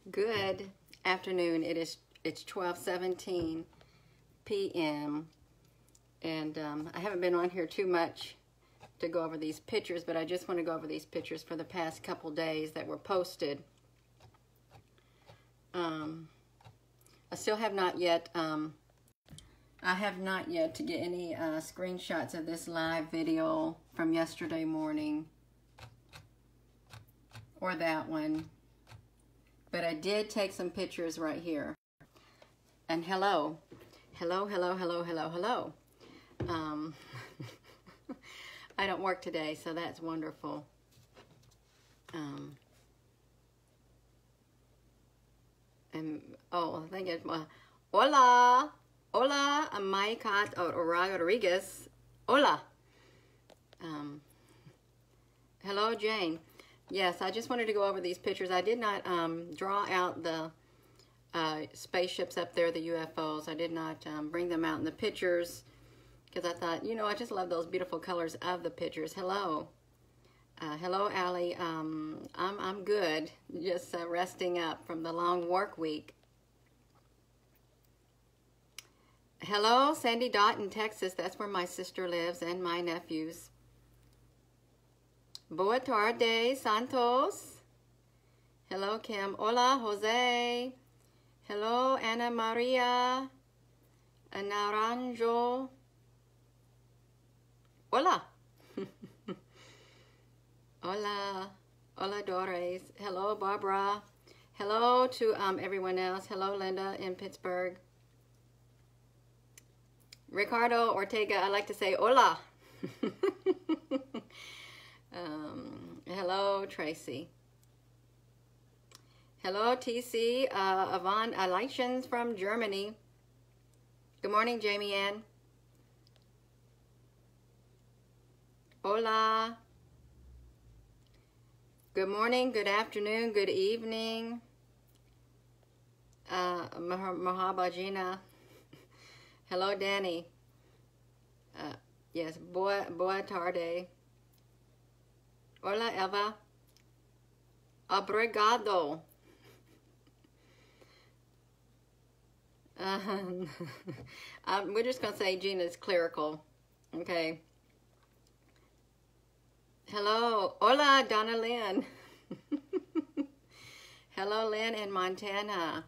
Good afternoon. It's 12:17 p.m. and I haven't been on here too much to go over these pictures, but I just want to go over these pictures for the past couple days that were posted. I still have not yet to get any screenshots of this live video from yesterday morning or that one. But I did take some pictures right here. And hello. Hello. I don't work today, so that's wonderful. I think it's hola, Maikat Rodriguez. Hola. Hello, Jane. Yes, I just wanted to go over these pictures. I did not draw out the spaceships up there, the UFOs. I did not bring them out in the pictures because I thought, you know, I just love those beautiful colors of the pictures. Hello. Hello, Allie. I'm good. Just resting up from the long work week. Hello, Sandy Dot in Texas. That's where my sister lives and my nephews. Boa tarde, Santos. Hello, Kim. Hola, Jose. Hello, Ana Maria. Naranjo. Hola. Hola. Hola, Dores. Hello, Barbara. Hello to everyone else. Hello, Linda in Pittsburgh. Ricardo Ortega, I like to say hola. Hello, Tracy. Hello, TC. Yvonne Elections from Germany. Good morning, Jamie Ann. Hola. Good morning, good afternoon, good evening. Mahaba Gina. Hello, Danny. Yes, boa tarde. Hola, Eva. Obrigado. We're just going to say Gina's clerical. Okay. Hello. Hola, Donna Lynn. Hello, Lynn in Montana.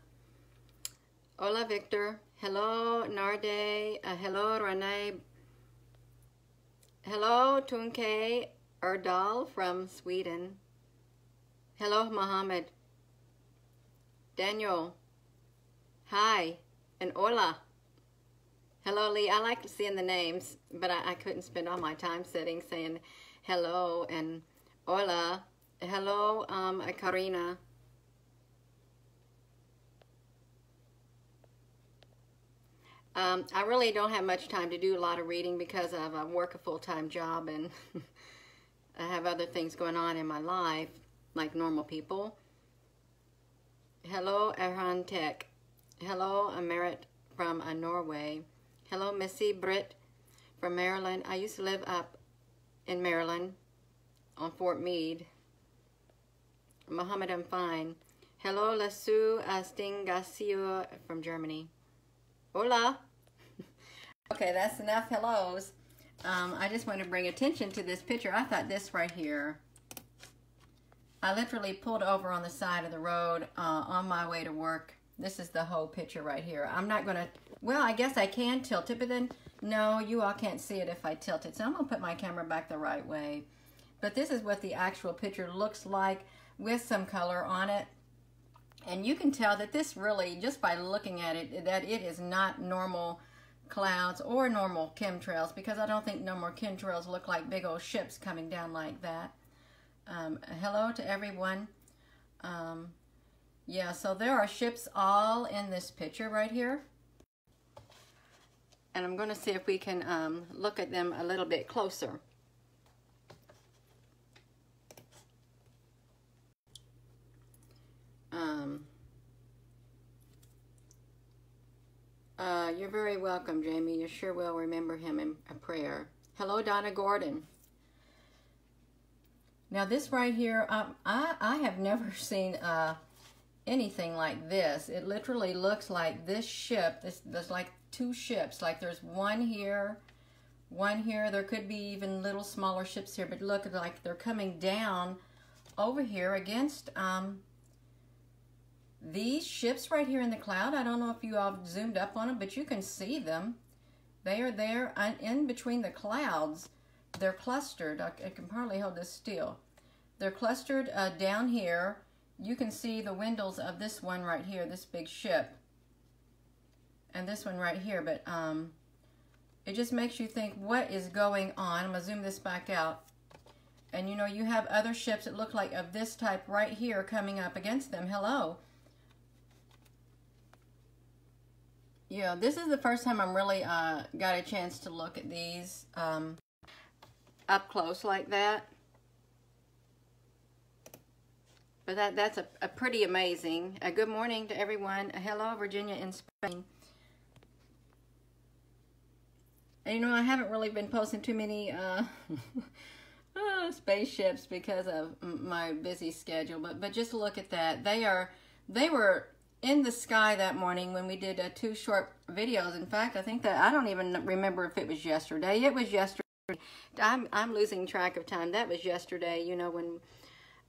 Hola, Victor. Hello, Narde. Hello, Renee. Hello, Tunke Erdal from Sweden. Hello, Mohammed. Daniel. Hi. And hola. Hello, Lee. I like seeing the names, but I couldn't spend all my time sitting saying hello and hola. Hello, Karina. I really don't have much time to do a lot of reading because I work a full-time job and I have other things going on in my life, like normal people. Hello, Erhan Tech. Hello, Merit from Norway. Hello, Missy Britt from Maryland. I used to live up in Maryland on Fort Meade. Mohammed, I'm fine. Hello, Lasu Stingasio from Germany. Hola. Okay, that's enough hellos. I just want to bring attention to this picture. I thought this right here. I literally pulled over on the side of the road on my way to work. This is the whole picture right here. I'm not going to, well, I guess I can tilt it, but then, no, you all can't see it if I tilt it. So I'm going to put my camera back the right way. But this is what the actual picture looks like with some color on it. And you can tell that this really, just by looking at it, that it is not normal clouds or normal chemtrails, because I don't think normal chemtrails look like big old ships coming down like that. Hello to everyone. Yeah, so there are ships all in this picture right here. And I'm going to see if we can look at them a little bit closer. You're very welcome, Jamie. You sure will remember him in a prayer. Hello, Donna Gordon. Now this right here, I have never seen anything like this. It literally looks like this ship. There's like two ships. Like there's one here, one here. There could be even little smaller ships here, but look, like they're coming down over here against these ships right here in the cloud. I don't know if you all zoomed up on them, but you can see them. They are there in between the clouds. They're clustered. I can hardly hold this still. They're clustered down here. You can see the windows of this one right here, this big ship, and this one right here, but it just makes you think, what is going on? I'm going to zoom this back out. And you know, you have other ships that look like of this type right here coming up against them. Hello. Yeah, this is the first time I'm really got a chance to look at these up close like that. But that's a pretty amazing. Good morning to everyone. Hello, Virginia in Spain. And, you know, I haven't really been posting too many spaceships because of my busy schedule. But just look at that. They were in the sky that morning when we did 2 short videos. In fact, I think that I don't even remember if it was yesterday. It was yesterday. I'm losing track of time. That was yesterday. You know, when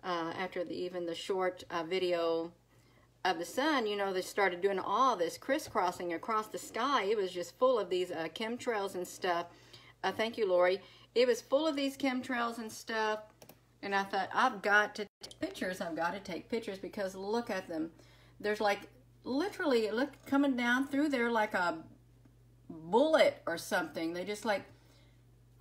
after even the short video of the sun, you know, they started doing all this crisscrossing across the sky. It was just full of these chemtrails and stuff. Thank you, Lori. It was full of these chemtrails and stuff. And I thought, I've got to take pictures. I've got to take pictures because look at them. There's like literally, look, coming down through there like a bullet or something. They just like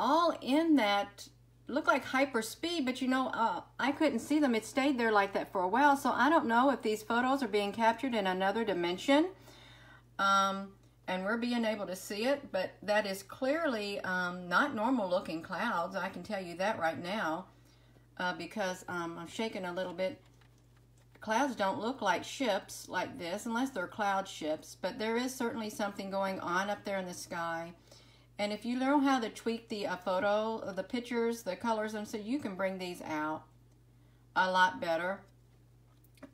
all in that, look like hyper speed, but you know, I couldn't see them. It stayed there like that for a while, so I don't know if these photos are being captured in another dimension, and we're being able to see it, but that is clearly not normal looking clouds. I can tell you that right now, because I'm shaking a little bit. Clouds don't look like ships like this unless they're cloud ships, but there is certainly something going on up there in the sky. And if you learn how to tweak the photo, the pictures, the colors, and so you can bring these out a lot better.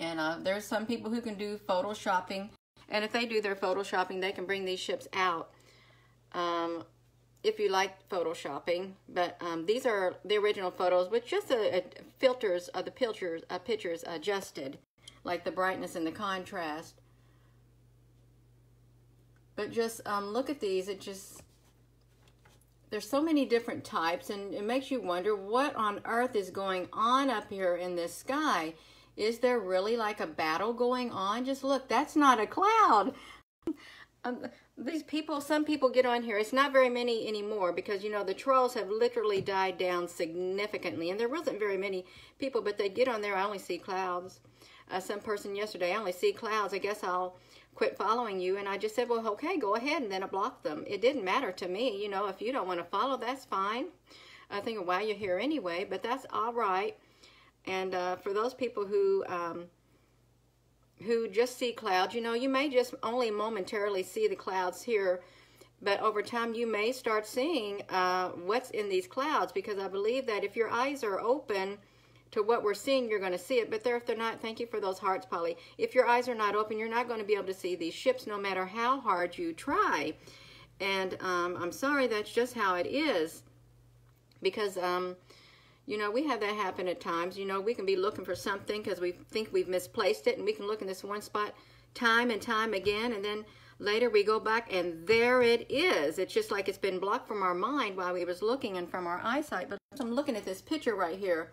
And there's some people who can do photoshopping. And if they do their photoshopping, they can bring these ships out if you like photoshopping. But these are the original photos with just filters of the pictures adjusted, like the brightness and the contrast. But just look at these. It just... There's so many different types, and it makes you wonder what on earth is going on up here in this sky. Is there really like a battle going on? Just look, that's not a cloud. These people, some people get on here. It's not very many anymore because, you know, the trolls have literally died down significantly, and there wasn't very many people, but they get on there. I only see clouds. Some person yesterday, I only see clouds. I guess I'll quit following you. And I just said, well, okay, go ahead. And then I blocked them. It didn't matter to me. You know, if you don't want to follow, that's fine. I think, why you're here anyway, but that's all right. And for those people who just see clouds, you know, you may just only momentarily see the clouds here, but over time you may start seeing what's in these clouds, because I believe that if your eyes are open to what we're seeing, you're going to see it. But if they're not, thank you for those hearts, Polly. If your eyes are not open, you're not going to be able to see these ships no matter how hard you try. And I'm sorry, that's just how it is. Because, you know, we have that happen at times. You know, we can be looking for something because we think we've misplaced it, and we can look in this one spot time and time again, and then later we go back and there it is. It's just like it's been blocked from our mind while we was looking and from our eyesight. But I'm looking at this picture right here.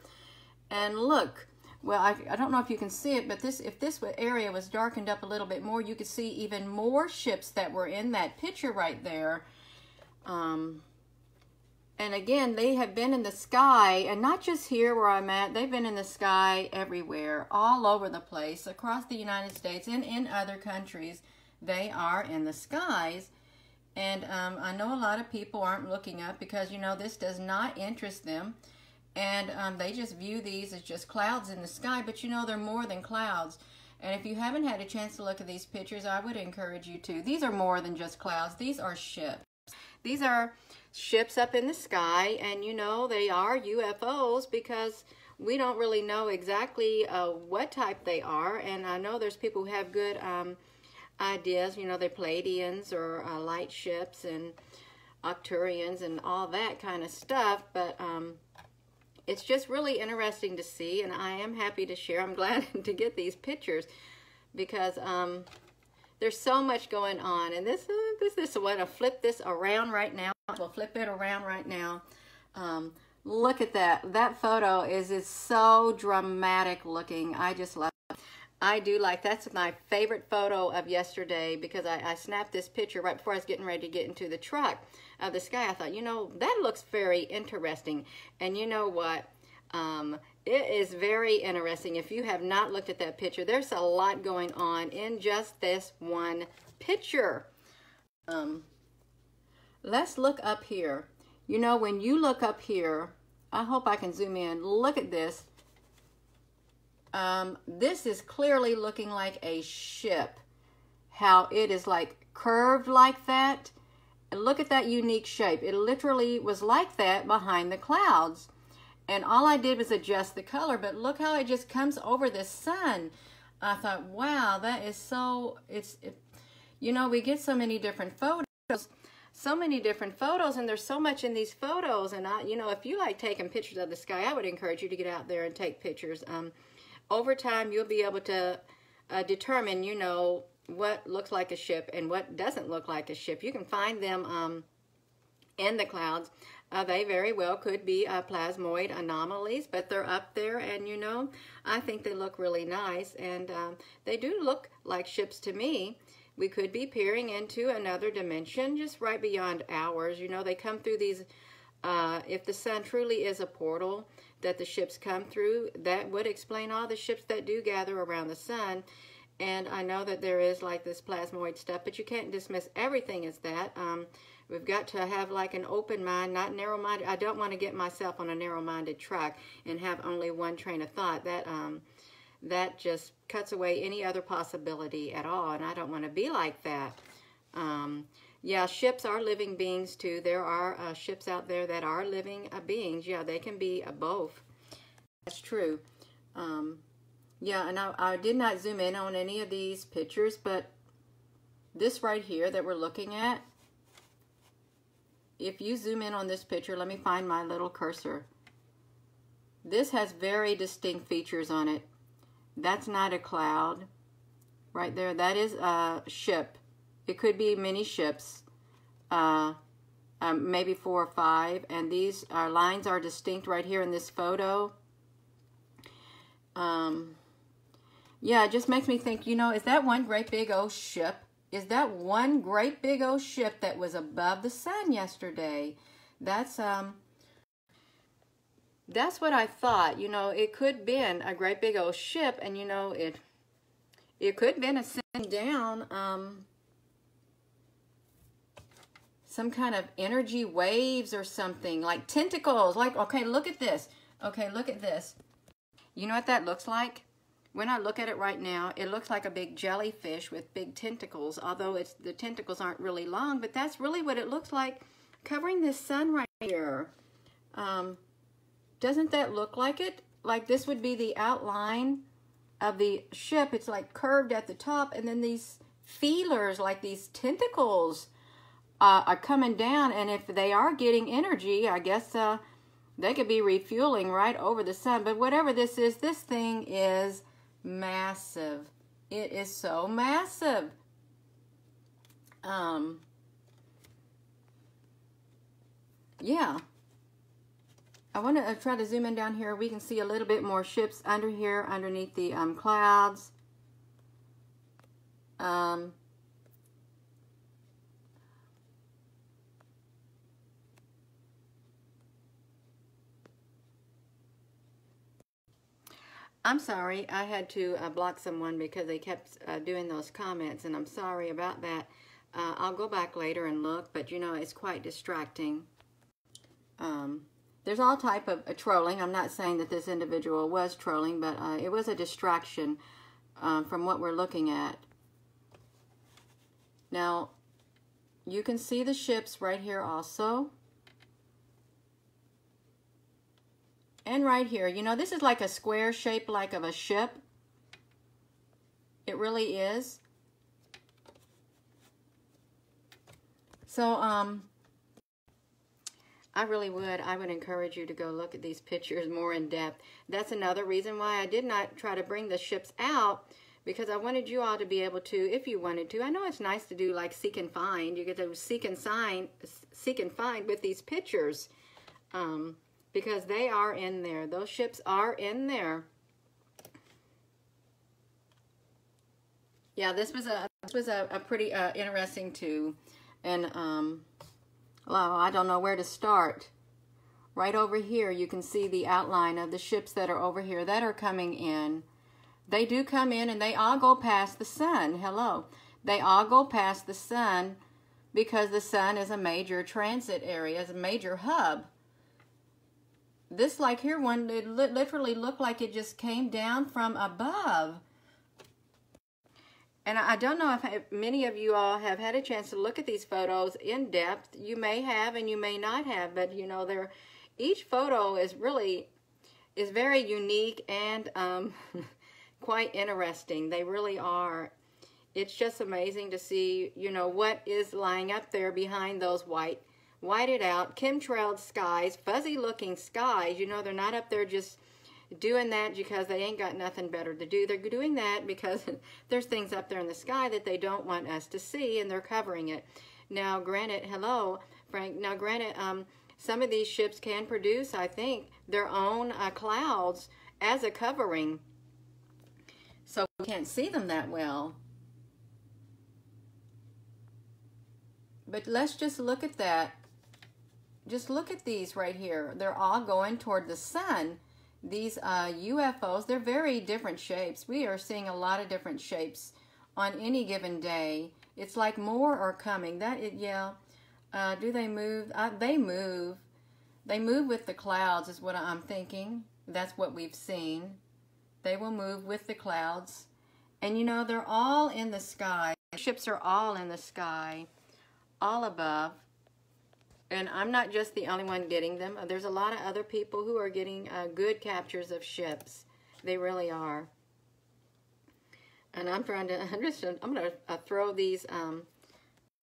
And look, well, I don't know if you can see it, but if this area was darkened up a little bit more, you could see even more ships that were in that picture right there. And again, they have been in the sky, and not just here where I'm at. They've been in the sky everywhere, all over the place, across the United States and in other countries. They are in the skies. And I know a lot of people aren't looking up because, you know, this does not interest them. And they just view these as just clouds in the sky. But, you know, they're more than clouds. And if you haven't had a chance to look at these pictures, I would encourage you to. These are more than just clouds. These are ships. These are ships up in the sky. And, you know, they are UFOs because we don't really know exactly what type they are. And I know there's people who have good ideas. You know, they're Pleiadians or light ships and Arcturians and all that kind of stuff. But it's just really interesting to see, and I am happy to share. I'm glad to get these pictures because there's so much going on. And this I want to flip this around right now. We'll flip it around right now. Look at that. That photo is so dramatic looking. I just love it. I do like, that's my favorite photo of yesterday because I snapped this picture right before I was getting ready to get into the truck of the sky. I thought, you know, that looks very interesting. And you know what? It is very interesting. If you have not looked at that picture, there's a lot going on in just this one picture. Let's look up here. You know, when you look up here, I hope I can zoom in. Look at this. This is clearly looking like a ship. How it is like curved like that. And look at that unique shape. It literally was like that behind the clouds. And all I did was adjust the color, but look how it just comes over the sun. I thought, wow, that is so, you know, we get so many different photos. And there's so much in these photos. And you know, if you like taking pictures of the sky, I would encourage you to get out there and take pictures. Over time, you'll be able to determine, you know, what looks like a ship and what doesn't look like a ship. You can find them in the clouds. They very well could be plasmoid anomalies, but they're up there, and you know, I think they look really nice, and they do look like ships to me. We could be peering into another dimension just right beyond ours. You know, they come through these, if the sun truly is a portal that the ships come through, that would explain all the ships that do gather around the sun. And I know that there is like this plasmoid stuff, but you can't dismiss everything as that. We've got to have like an open mind, not narrow-minded. I don't want to get myself on a narrow-minded track and have only one train of thought. That just cuts away any other possibility at all, and I don't want to be like that. Yeah, ships are living beings too. There are ships out there that are living beings. Yeah, they can be both. That's true. Yeah, and I did not zoom in on any of these pictures, but this right here that we're looking at, if you zoom in on this picture, let me find my little cursor. This has very distinct features on it. That's not a cloud. Right there, that is a ship. It could be many ships, maybe 4 or 5. And these lines are distinct right here in this photo. Yeah, it just makes me think, you know, is that one great big old ship? Is that one great big old ship that was above the sun yesterday? That's what I thought. You know, it could have been a great big old ship, and you know, it could have been ascending down some kind of energy waves or something, like tentacles. Like, okay, look at this. Okay, look at this. You know what that looks like? When I look at it right now, it looks like a big jellyfish with big tentacles, although the tentacles aren't really long, but that's really what it looks like covering this sun right here. Doesn't that look like it? Like this would be the outline of the ship. It's like curved at the top, and then these feelers, like these tentacles, are coming down, and if they are getting energy, I guess they could be refueling right over the sun. But whatever this is, this thing is massive. It is so massive. Yeah. I want to try to zoom in down here. We can see a little bit more ships under here, underneath the clouds. I'm sorry, I had to block someone because they kept doing those comments, and I'm sorry about that. I'll go back later and look, but you know, it's quite distracting. There's all type of trolling. I'm not saying that this individual was trolling, but it was a distraction from what we're looking at. Now, you can see the ships right here also. And right here, you know, this is like a square shape like of a ship. It really is. So, I would encourage you to go look at these pictures more in depth. That's another reason why I did not try to bring the ships out, because I wanted you all to be able to, if you wanted to. I know it's nice to do like seek and find. You get to seek and find with these pictures, because they are in there. Those ships are in there. Yeah, this was a pretty interesting too, and well, I don't know where to start. Right over here, you can see the outline of the ships that are over here that are coming in. They do come in, and they all go past the sun. Hello. They all go past the sun because the sun is a major transit area, is a major hub. This, like here, one, it literally looked like it just came down from above. And I don't know if many of you all have had a chance to look at these photos in depth. You may have and you may not have, but you know, each photo is very unique and quite interesting. They really are. It's just amazing to see, you know, what is lying up there behind those whited out, chemtrailed skies, fuzzy looking skies. You know, they're not up there just doing that because they ain't got nothing better to do. They're doing that because there's things up there in the sky that they don't want us to see, and they're covering it. Now, granted, hello, Frank. Now, granted, some of these ships can produce, I think, their own clouds as a covering, so we can't see them that well. But let's just look at that. Just look at these right here. They're all going toward the sun. These UFOs, they're very different shapes. We are seeing a lot of different shapes on any given day. It's like more are coming. Yeah. Do they move? They move. They move with the clouds is what I'm thinking. That's what we've seen. They will move with the clouds. And you know, they're all in the sky. The ships are all in the sky, all above. And I'm not just the only one getting them. There's a lot of other people who are getting good captures of ships. They really are. And I'm trying to understand. I'm going to throw these,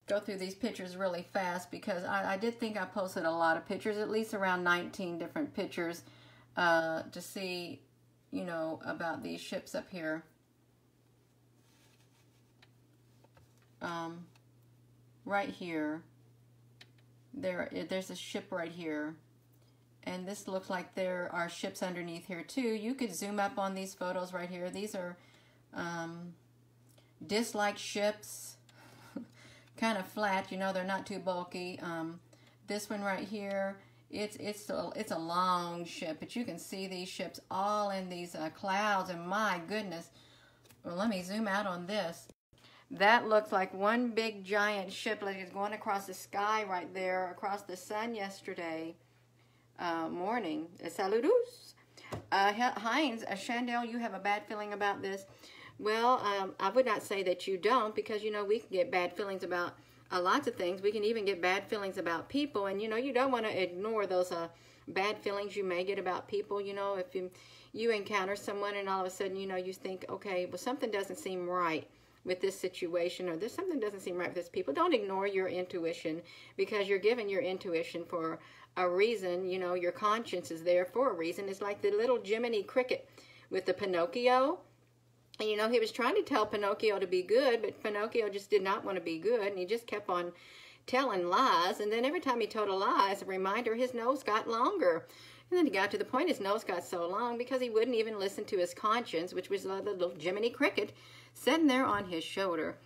go through these pictures really fast, because I did think I posted a lot of pictures, at least around 19 different pictures, to see, you know, about these ships up here. Right here. There's a ship right here, and this looks like there are ships underneath here too. You could zoom up on these photos right here. These are disc-like ships, kind of flat. You know, they're not too bulky. This one right here, it's a long ship, but you can see these ships all in these clouds, and my goodness. Well, let me zoom out on this. That looks like one big giant ship, like it's going across the sky right there, across the sun yesterday morning. Saludos. Heinz, Chandel, you have a bad feeling about this? Well, I would not say that you don't, because, you know, we can get bad feelings about lots of things. We can even get bad feelings about people, and, you know, you don't want to ignore those bad feelings you may get about people. You know, if you encounter someone and all of a sudden, you know, you think, okay, well, something doesn't seem right with this situation, or there's something doesn't seem right with this people. Don't ignore your intuition, because you're given your intuition for a reason. You know, your conscience is there for a reason. It's like the little Jiminy Cricket with the Pinocchio. And, you know, he was trying to tell Pinocchio to be good, but Pinocchio just did not want to be good, and he just kept on telling lies. And then every time he told a lie, as a reminder, his nose got longer. And then he got to the point his nose got so long because he wouldn't even listen to his conscience, which was the little Jiminy Cricket sitting there on his shoulder.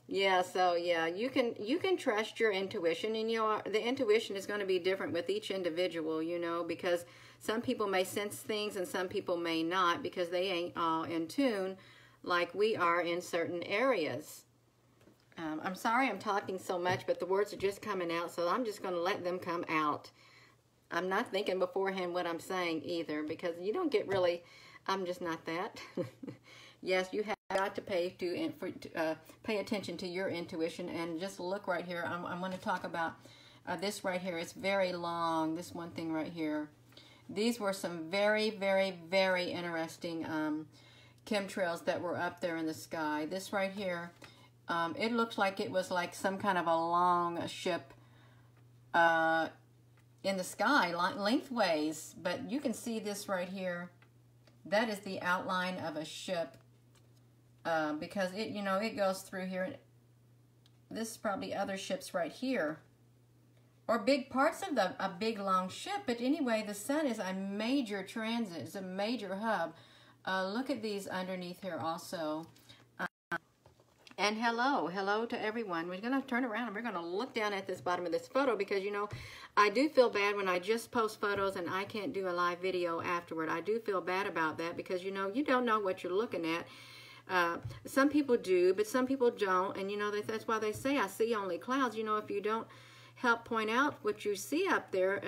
Yeah, so yeah, you can trust your intuition, and you know, the intuition is going to be different with each individual, you know, because some people may sense things and some people may not, because they ain't all in tune like we are in certain areas. I'm sorry I'm talking so much, but the words are just coming out, so I'm just going to let them come out. I'm not thinking beforehand what I'm saying either, because you don't get really, I'm just not that. Yes, you have got to pay attention to your intuition, and just look right here. I'm going to talk about this right here. It's very long, this one thing right here. These were some very, very, very interesting chemtrails that were up there in the sky. This right here, it looks like it was like some kind of a long ship in the sky, lengthways. But you can see this right here. That is the outline of a ship because it, you know, it goes through here. This is probably other ships right here, or big parts of a big long ship. But anyway, the sun is a major transit. It's a major hub. Look at these underneath here also. And hello to everyone. We're going to turn around and we're going to look down at this bottom of this photo because, you know, I do feel bad when I just post photos and I can't do a live video afterward. I do feel bad about that because, you know, you don't know what you're looking at. Some people do, but some people don't. And, you know, that's why they say I see only clouds. You know, if you don't help point out what you see up there,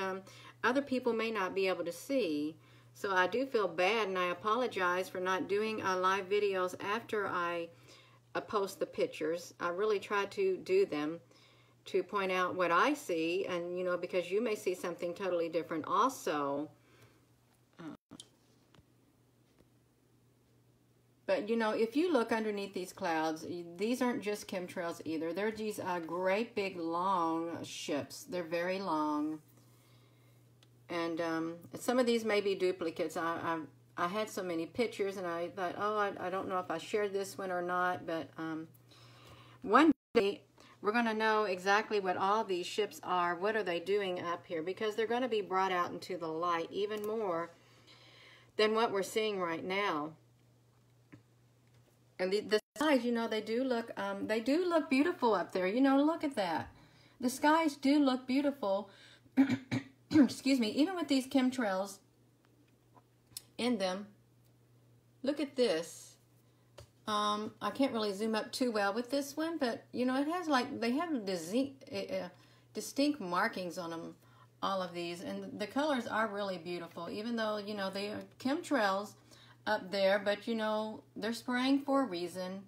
other people may not be able to see. So I do feel bad, and I apologize for not doing live videos after I post the pictures. I really try to do them to point out what I see, and, you know, because you may see something totally different also. But, you know, if you look underneath these clouds, these aren't just chemtrails either. They're these great big long ships. They're very long. And some of these may be duplicates. I had so many pictures, and I thought, oh, I don't know if I shared this one or not. But one day, we're going to know exactly what all these ships are. What are they doing up here? Because they're going to be brought out into the light even more than what we're seeing right now. And the skies, you know, they do look beautiful up there. You know, look at that. The skies do look beautiful. Excuse me. Even with these chemtrails in them. Look at this. I can't really zoom up too well with this one, but, you know, it has like, they have distinct markings on them, all of these. And the colors are really beautiful, even though, you know, they are chemtrails up there, but, you know, they're spraying for a reason.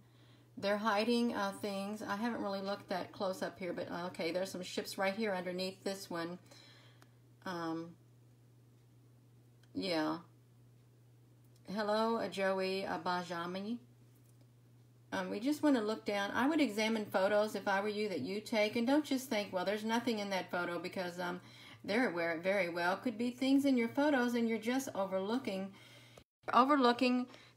They're hiding things. I haven't really looked that close up here, but okay, there's some ships right here underneath this one. Yeah. Hello, Joey Bajami. We just want to look down. I would examine photos if I were you that you take, and don't just think, well, there's nothing in that photo, because there very well could be things in your photos, and you're just overlooking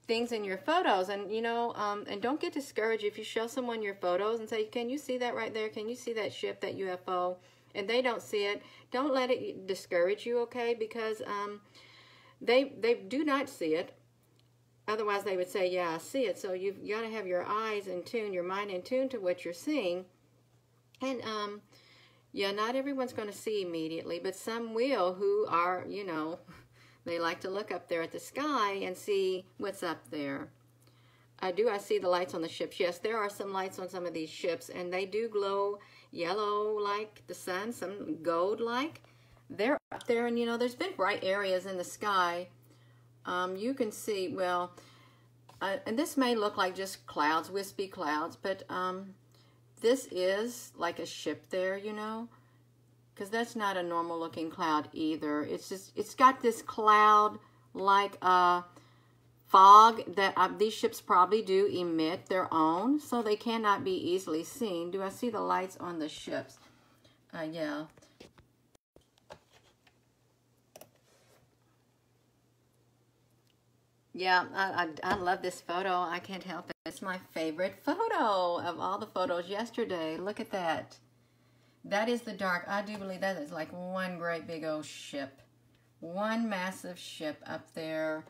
things in your photos. And, you know, and don't get discouraged if you show someone your photos and say, can you see that right there? Can you see that ship, that UFO? And they don't see it. Don't let it discourage you, okay? Because they do not see it. Otherwise, they would say, yeah, I see it. So you've got to have your eyes in tune, your mind in tune to what you're seeing. And, yeah, not everyone's going to see immediately, but some will, who are, you know, they like to look up there at the sky and see what's up there. I see the lights on the ships. Yes, there are some lights on some of these ships, and they do glow yellow like the sun, some gold like. They're up there, and, you know, there's been bright areas in the sky. You can see, well, and this may look like just clouds, wispy clouds, but this is like a ship there, you know, because that's not a normal looking cloud either. It's just, it's got this cloud like fog that these ships probably do emit their own, so they cannot be easily seen. Do I see the lights on the ships? Yeah. Yeah, I love this photo. I can't help it. It's my favorite photo of all the photos yesterday. Look at that. That is the dark. I do believe that is like one great big old ship. One massive ship up there.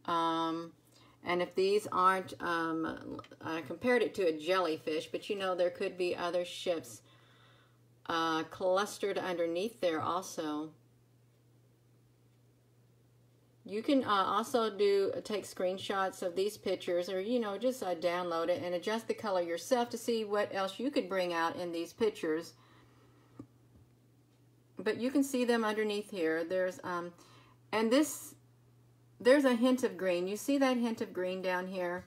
And if these aren't, I compared it to a jellyfish, but you know, there could be other ships clustered underneath there also. You can also take screenshots of these pictures, or, you know, just download it and adjust the color yourself to see what else you could bring out in these pictures. But you can see them underneath here. There's and there's a hint of green. You see that hint of green down here?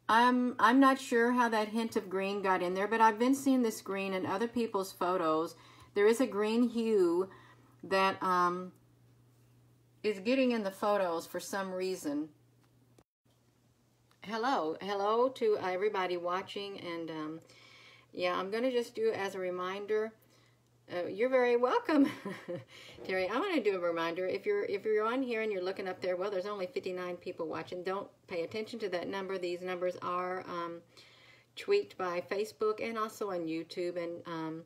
I'm not sure how that hint of green got in there, but I've been seeing this green in other people's photos. There is a green hue that is getting in the photos for some reason. Hello to everybody watching, and yeah, I'm going to just do as a reminder. You're very welcome, Terry. I want to do a reminder. If you're on here and you're looking up there, well, there's only 59 people watching. Don't pay attention to that number. These numbers are tweaked by Facebook and also on YouTube, and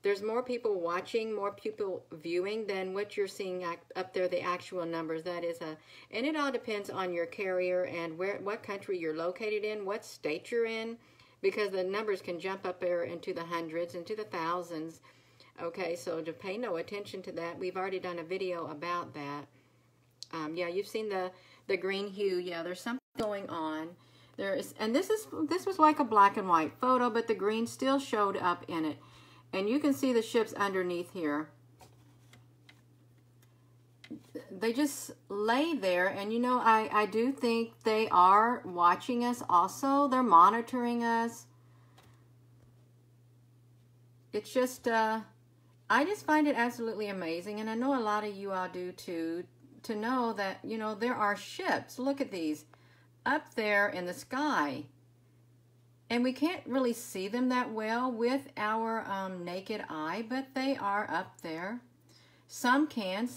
there's more people watching, more people viewing than what you're seeing up there, the actual numbers. That is and it all depends on your carrier and what country you're located in, what state you're in, because the numbers can jump up there into the hundreds, into the thousands. Okay, so to pay no attention to that, we've already done a video about that. Yeah, you've seen the green hue. Yeah, there's something going on. There is, and this was like a black and white photo, but the green still showed up in it. And you can see the ships underneath here. They just lay there, and you know, I do think they are watching us also. They're monitoring us. It's just, I just find it absolutely amazing, and I know a lot of you all do too, to know that, you know, there are ships, look at these, up there in the sky. And we can't really see them that well with our naked eye, but they are up there. Some can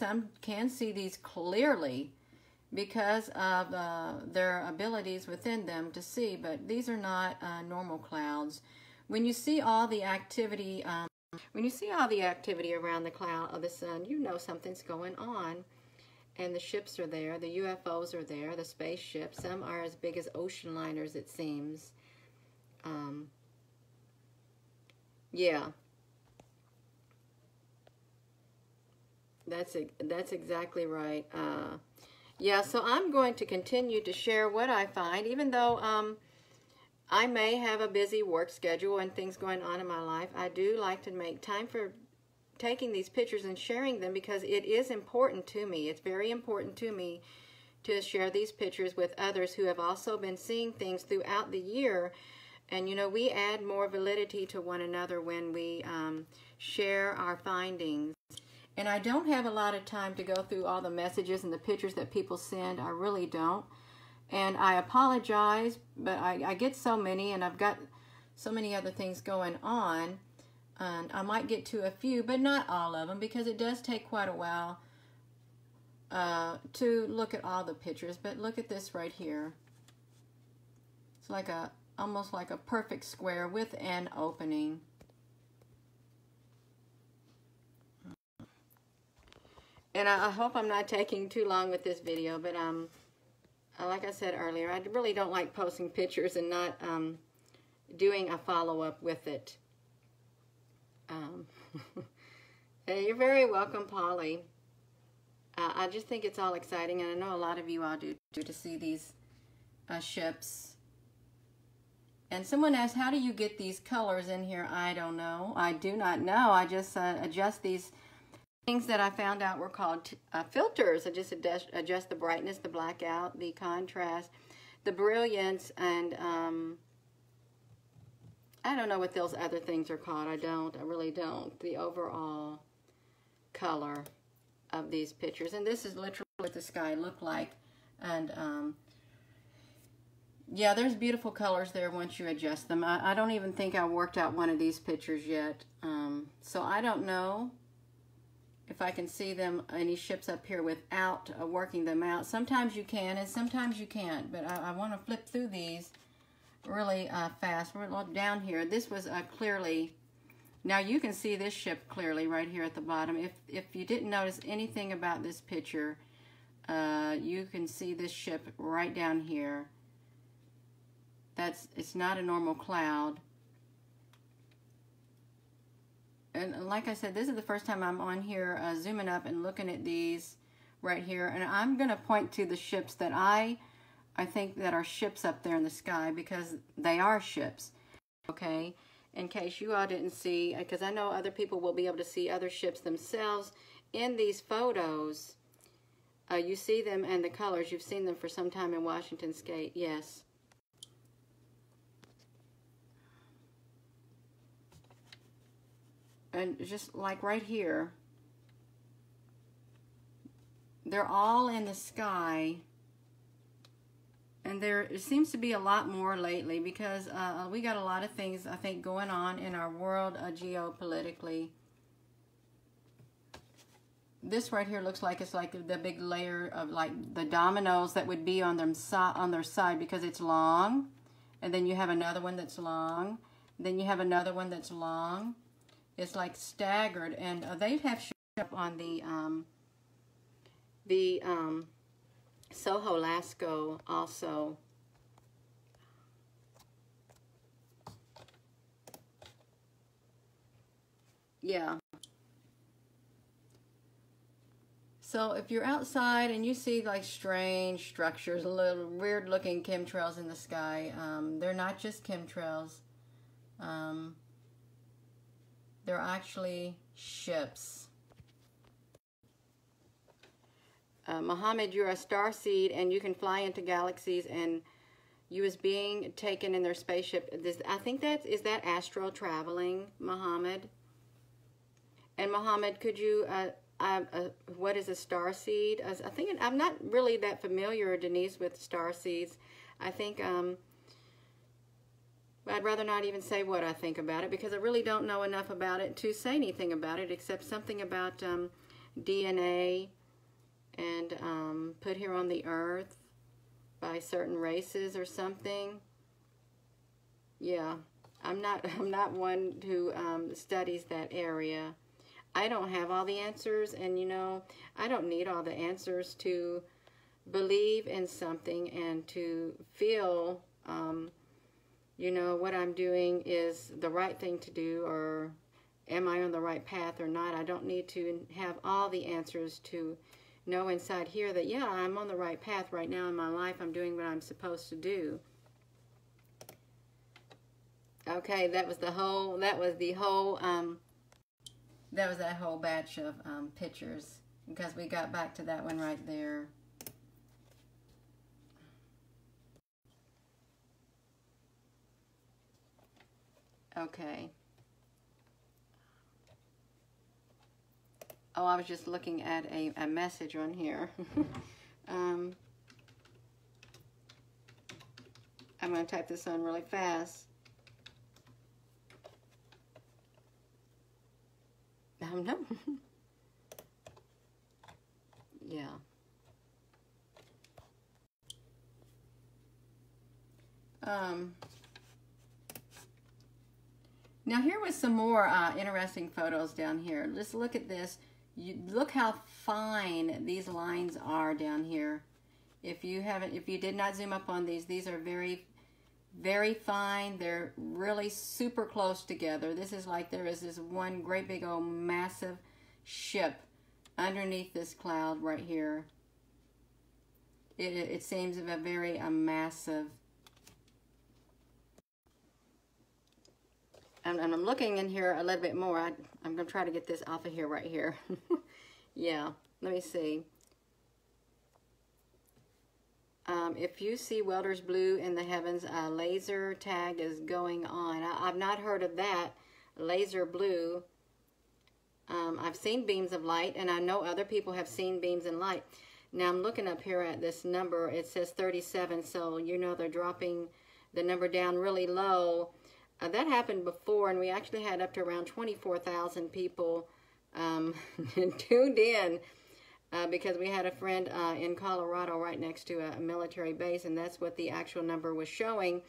see these clearly because of their abilities within them to see, but these are not normal clouds. When you see all the activity, around the cloud of the sun, you know something's going on. And the ships are there, the UFOs are there, the spaceships. Some are as big as ocean liners, it seems. Yeah. That's exactly right. Yeah, so I'm going to continue to share what I find, even though I may have a busy work schedule and things going on in my life. I do like to make time for taking these pictures and sharing them because it is important to me. It's very important to me to share these pictures with others who have also been seeing things throughout the year. And, you know, we add more validity to one another when we share our findings. And I don't have a lot of time to go through all the messages and the pictures that people send. I really don't. And I apologize, but I get so many, and I've got so many other things going on. And I might get to a few, but not all of them, because it does take quite a while to look at all the pictures. But look at this right here. It's like almost like a perfect square with an opening. And I hope I'm not taking too long with this video, but like I said earlier, I really don't like posting pictures and not doing a follow-up with it. Hey, you're very welcome, Polly. I just think it's all exciting, and I know a lot of you all do to see these ships. And someone asked, how do you get these colors in here? I don't know. I do not know. I just adjust these things that I found out were called filters. I just adjust the brightness, the blackout, the contrast, the brilliance, and I don't know what those other things are called. I really don't. The overall color of these pictures. And this is literally what the sky looked like. And yeah, there's beautiful colors there once you adjust them. I don't even think I worked out one of these pictures yet. So I don't know if I can see them, any ships up here, without working them out. Sometimes you can and sometimes you can't. But I want to flip through these really fast. We're down here. This was clearly, now you can see this ship clearly right here at the bottom. If you didn't notice anything about this picture, you can see this ship right down here. It's not a normal cloud. And like I said, this is the first time I'm on here zooming up and looking at these right here. And I'm going to point to the ships that I think that are ships up there in the sky, because they are ships. Okay, in case you all didn't see, because I know other people will be able to see other ships themselves in these photos. You see them and the colors. You've seen them for some time in Washington State. Yes. And just like right here, they're all in the sky. And there seems to be a lot more lately because we got a lot of things, I think, going on in our world geopolitically. This right here looks like it's like the big layer of like the dominoes that would be on their side because it's long. And then you have another one that's long. Then you have another one that's long. It's like staggered. And they have shown up on the Soho Lasco also. Yeah. So if you're outside and you see like strange structures, little weird looking chemtrails in the sky, they're not just chemtrails. They're actually ships. Muhammad, you're a star seed and you can fly into galaxies, and you is being taken in their spaceship. I think is that astral traveling, Muhammad? And Muhammad, could you, what is a star seed? I think, I'm not really that familiar, Denise, with star seeds. I think, I'd rather not even say what I think about it because I really don't know enough about it to say anything about it except something about DNA and put here on the earth by certain races or something. Yeah, I'm not one who studies that area. I don't have all the answers, and you know, I don't need all the answers to believe in something and to feel you know, what I'm doing is the right thing to do, or am I on the right path or not. I don't need to have all the answers to know inside here that, yeah, I'm on the right path right now in my life. I'm doing what I'm supposed to do. Okay, that was that whole batch of pictures, because we got back to that one right there. Okay. Oh, I was just looking at a message on here. I'm going to type this on really fast. No. Yeah. Now here was some more interesting photos down here. Let's look at this. Look how fine these lines are down here. If you did not zoom up on these are very, very fine. They're really super close together. This is like there is this one great big old massive ship underneath this cloud right here. It seems a very massive. And I'm looking in here a little bit more. I'm going to try to get this off of here right here. Yeah, let me see. If you see welder's blue in the heavens, a laser tag is going on. I've not heard of that, laser blue. I've seen beams of light, and I know other people have seen beams in light. Now I'm looking up here at this number. It says 37, so you know they're dropping the number down really low. That happened before, and we actually had up to around 24,000 people tuned in because we had a friend in Colorado right next to a military base, and that's what the actual number was showing.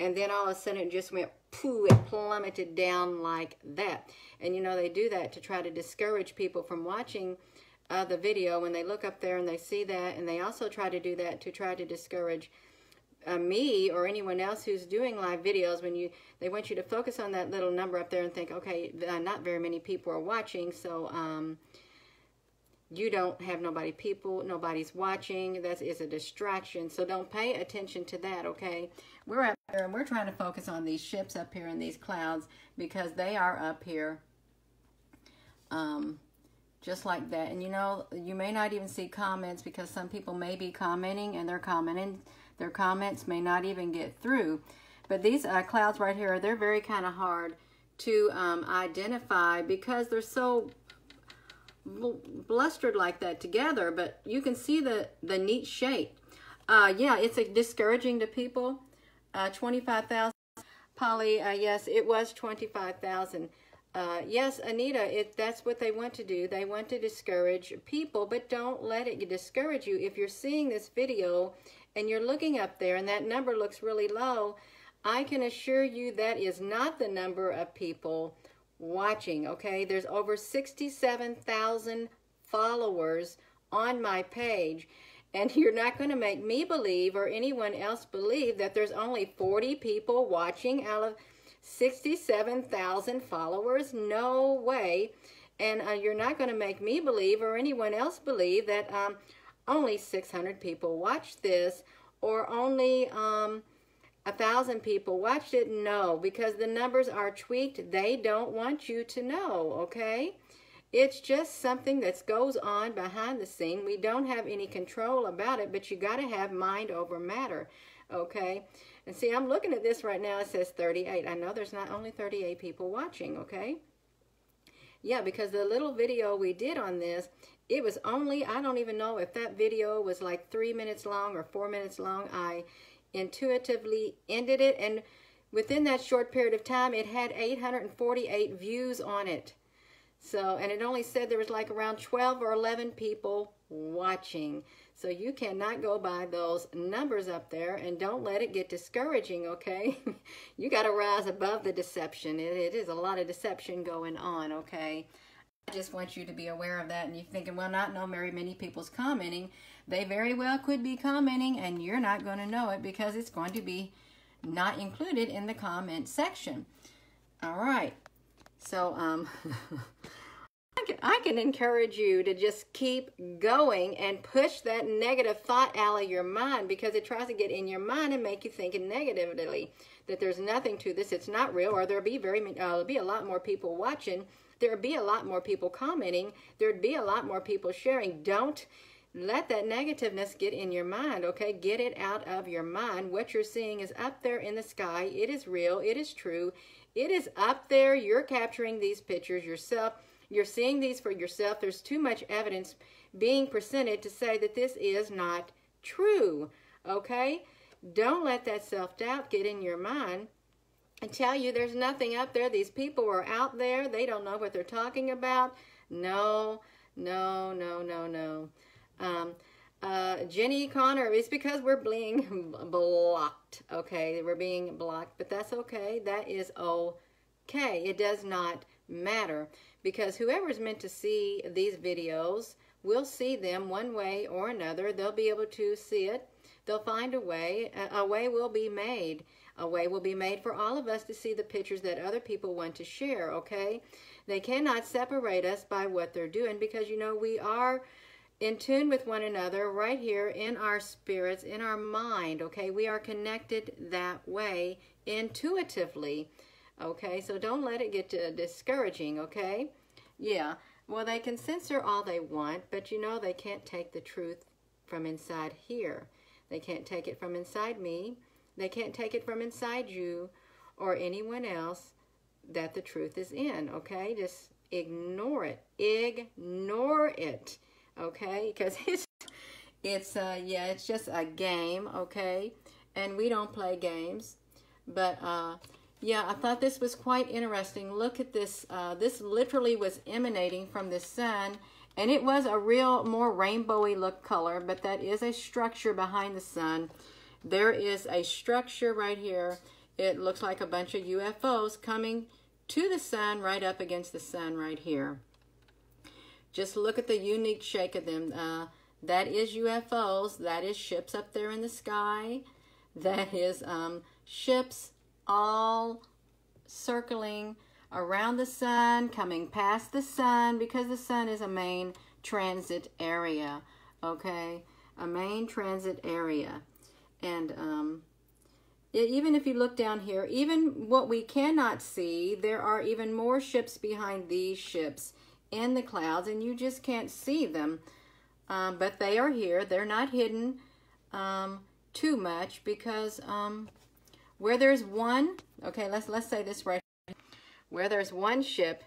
And then all of a sudden it just went, pooh, it plummeted down like that. And you know, they do that to try to discourage people from watching the video when they look up there and they see that, and they also try to do that to try to discourage me or anyone else who's doing live videos. When they want you to focus on that little number up there and think, okay, not very many people are watching, so you don't have nobody's watching. That is a distraction, so don't pay attention to that. Okay, we're up here and we're trying to focus on these ships up here in these clouds, because they are up here just like that. And you know, you may not even see comments, because some people may be commenting, and their comments may not even get through. But these clouds right here, they're very kind of hard to identify, because they're so blustered like that together, but you can see the neat shape. Yeah, it's discouraging to people. 25,000. Polly, yes, it was 25,000. Yes, Anita, that's what they want to do. They want to discourage people, but don't let it discourage you. If you're seeing this video and you're looking up there and that number looks really low, I can assure you that is not the number of people watching, okay? There's over 67,000 followers on my page, and you're not going to make me believe or anyone else believe that there's only 40 people watching out of 67,000 followers. No way. And you're not going to make me believe or anyone else believe that only 600 people watched this or only 1,000 people watched it. No, because the numbers are tweaked. They don't want you to know, okay? It's just something that goes on behind the scene. We don't have any control about it, but you got to have mind over matter, okay? And see, I'm looking at this right now. It says 38. I know there's not only 38 people watching, okay? Yeah, because the little video we did on this, it was only, I don't even know if that video was like 3 minutes long or 4 minutes long. I intuitively ended it, and within that short period of time, it had 848 views on it. So, and it only said there was like around 12 or 11 people watching. So you cannot go by those numbers up there, and don't let it get discouraging, okay? You got to rise above the deception. It is a lot of deception going on, okay? I just want you to be aware of that. And you're thinking, well, not know very many people's commenting. They very well could be commenting, and you're not going to know it because it's going to be not included in the comment section. All right. So, I can encourage you to just keep going and push that negative thought out of your mind, because it tries to get in your mind and make you thinking negatively that there's nothing to this, it's not real, or there'll be a lot more people watching, there'll be a lot more people commenting, there'd be a lot more people sharing. Don't let that negativeness get in your mind, okay? Get it out of your mind. What you're seeing is up there in the sky. It is real. It is true. It is up there. You're capturing these pictures yourself. You're seeing these for yourself. There's too much evidence being presented to say that this is not true, okay? Don't let that self-doubt get in your mind and tell you there's nothing up there. These people are out there. They don't know what they're talking about. No, no, no, no, no. Jenny Connor, it's because we're being blocked, okay? We're being blocked, but that's okay. That is okay. It does not matter, because whoever's meant to see these videos will see them one way or another. They'll be able to see it. They'll find a way. A way will be made. A way will be made for all of us to see the pictures that other people want to share, okay? They cannot separate us by what they're doing, because, you know, we are in tune with one another right here in our spirits, in our mind, okay? We are connected that way intuitively, okay? So don't let it get discouraging, okay? Yeah, well, they can censor all they want, but, you know, they can't take the truth from inside here. They can't take it from inside me. They can't take it from inside you or anyone else that the truth is in, okay? Just ignore it. Ignore it. Okay, because yeah, it's just a game, okay, and we don't play games. But yeah, I thought this was quite interesting. Look at this. This literally was emanating from the sun, and it was a real more rainbowy look color, but that is a structure behind the sun. There is a structure right here. It looks like a bunch of UFOs coming to the sun, right up against the sun right here. Just look at the unique shape of them. That is UFOs. That is ships up there in the sky. That is ships all circling around the sun, coming past the sun, because the sun is a main transit area, okay? A main transit area. And even if you look down here, even what we cannot see, there are even more ships behind these ships in the clouds, and you just can't see them, but they are here. They're not hidden too much, because where there's one, okay, let's say this right here. Where there's one ship,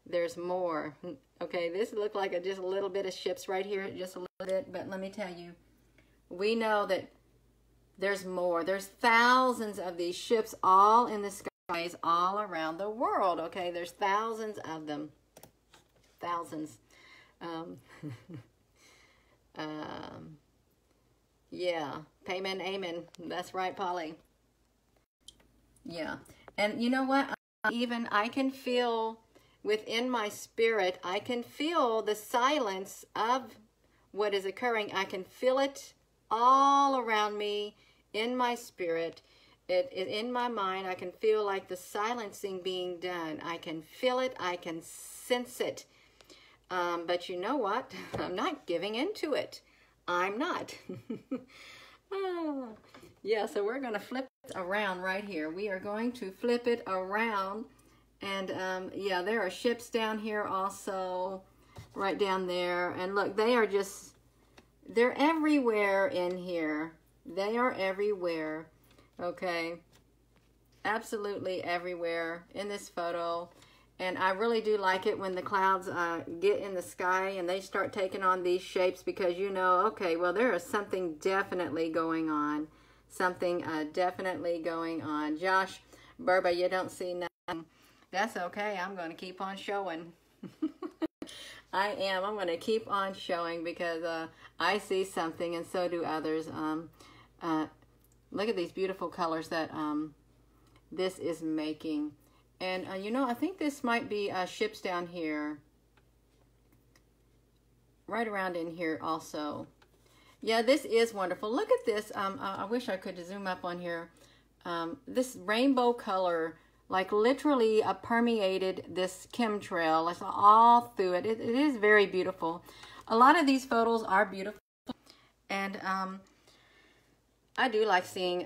there's more. Okay, this looked like just a little bit of ships right here, just a little bit. But let me tell you, we know that there's more. There's thousands of these ships all in the skies all around the world. Okay, there's thousands of them. Thousands. Yeah, payment, amen. That's right, Polly. Yeah, and you know what? I can feel within my spirit, I can feel the silence of what is occurring. I can feel it all around me in my spirit. In my mind, I can feel like the silencing being done. I can feel it. I can sense it. But you know what? I'm not giving into it. I'm not. Yeah, so we're going to flip it around right here. We are going to flip it around. And yeah, there are ships down here also, right down there. And look, they are just, they're everywhere in here. They are everywhere. Okay. Absolutely everywhere in this photo. And I really do like it when the clouds get in the sky and they start taking on these shapes, because you know, okay, well, there is something definitely going on. Something definitely going on. Josh Burba, you don't see nothing. That's okay. I'm going to keep on showing. I am. I'm going to keep on showing because I see something and so do others. Look at these beautiful colors that this is making. And, you know, I think this might be ships down here. Right around in here also. Yeah, this is wonderful. Look at this. I wish I could zoom up on here. This rainbow color, like literally permeated this chemtrail. It's all through it. It is very beautiful. A lot of these photos are beautiful. And I do like seeing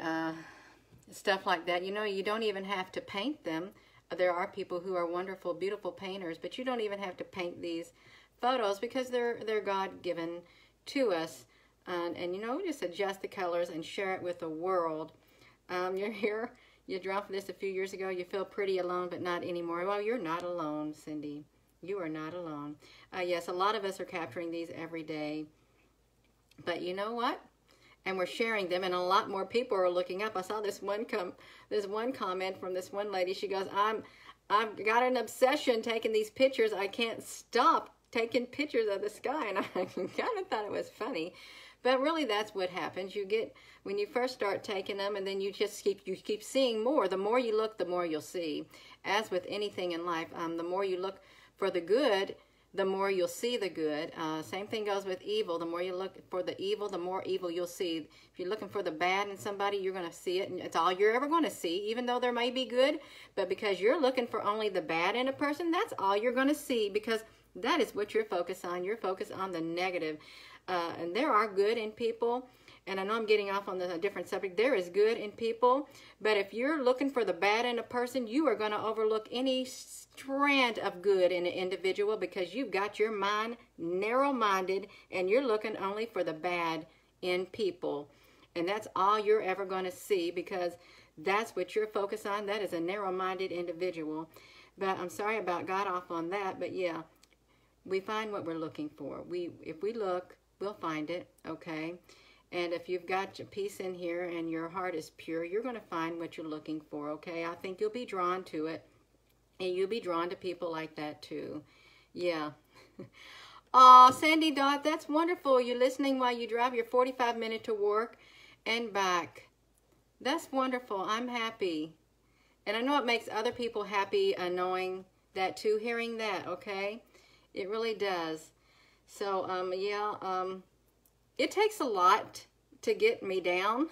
stuff like that. You know, you don't even have to paint them. There are people who are wonderful, beautiful painters, but you don't even have to paint these photos because they're God-given to us. And you know, just adjust the colors and share it with the world. You're here, you dropped this a few years ago, you feel pretty alone, but not anymore. Well, you're not alone, Cindy. You are not alone. Yes, a lot of us are capturing these every day. But you know what? And we're sharing them, and a lot more people are looking up. I saw this one comment from this one lady. She goes, I've got an obsession taking these pictures. I can't stop taking pictures of the sky. And I kind of thought it was funny. But really, that's what happens. You get, when you first start taking them, and then you just keep seeing more. The more you look, the more you'll see. As with anything in life, the more you look for the good, the more you'll see the good. Same thing goes with evil. The more you look for the evil, the more evil you'll see. If you're looking for the bad in somebody, you're going to see it, and it's all you're ever going to see, even though there may be good. But because you're looking for only the bad in a person, that's all you're going to see, because that is what you're focused on. You're focused on the negative. And there are good in people. And I know I'm getting off on a different subject. There is good in people. But if you're looking for the bad in a person, you are going to overlook any strand of good in an individual, because you've got your mind narrow-minded and you're looking only for the bad in people. And that's all you're ever going to see, because that's what you're focused on. That is a narrow-minded individual. But I'm sorry about got off on that. But yeah, we find what we're looking for. If we look, we'll find it, okay? And if you've got your peace in here and your heart is pure, you're going to find what you're looking for, okay? I think you'll be drawn to it. And you'll be drawn to people like that too. Yeah. Oh, Sandy Dot, that's wonderful. You're listening while you drive your 45-minute to work and back. That's wonderful. I'm happy. And I know it makes other people happy knowing that too, hearing that, okay? It really does. So, yeah, it takes a lot to get me down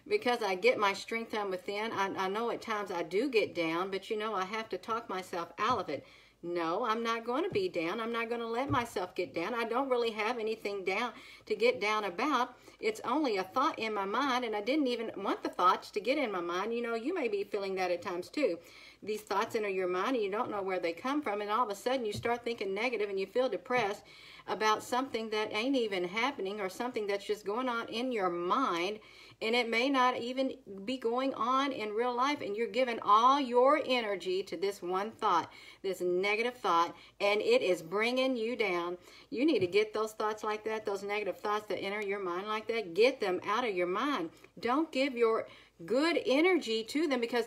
because I get my strength from within. I know at times I do get down, but you know, I have to talk myself out of it. No, I'm not going to be down. I'm not going to let myself get down. I don't really have anything down to get down about. It's only a thought in my mind, and I didn't even want the thoughts to get in my mind. You know, you may be feeling that at times too. These thoughts enter your mind, and you don't know where they come from, and all of a sudden you start thinking negative, and you feel depressed about something that ain't even happening, or something that's just going on in your mind, and it may not even be going on in real life, and you're giving all your energy to this one thought, this negative thought, and it is bringing you down. You need to get those thoughts like that, those negative thoughts that enter your mind like that, get them out of your mind. Don't give your good energy to them, because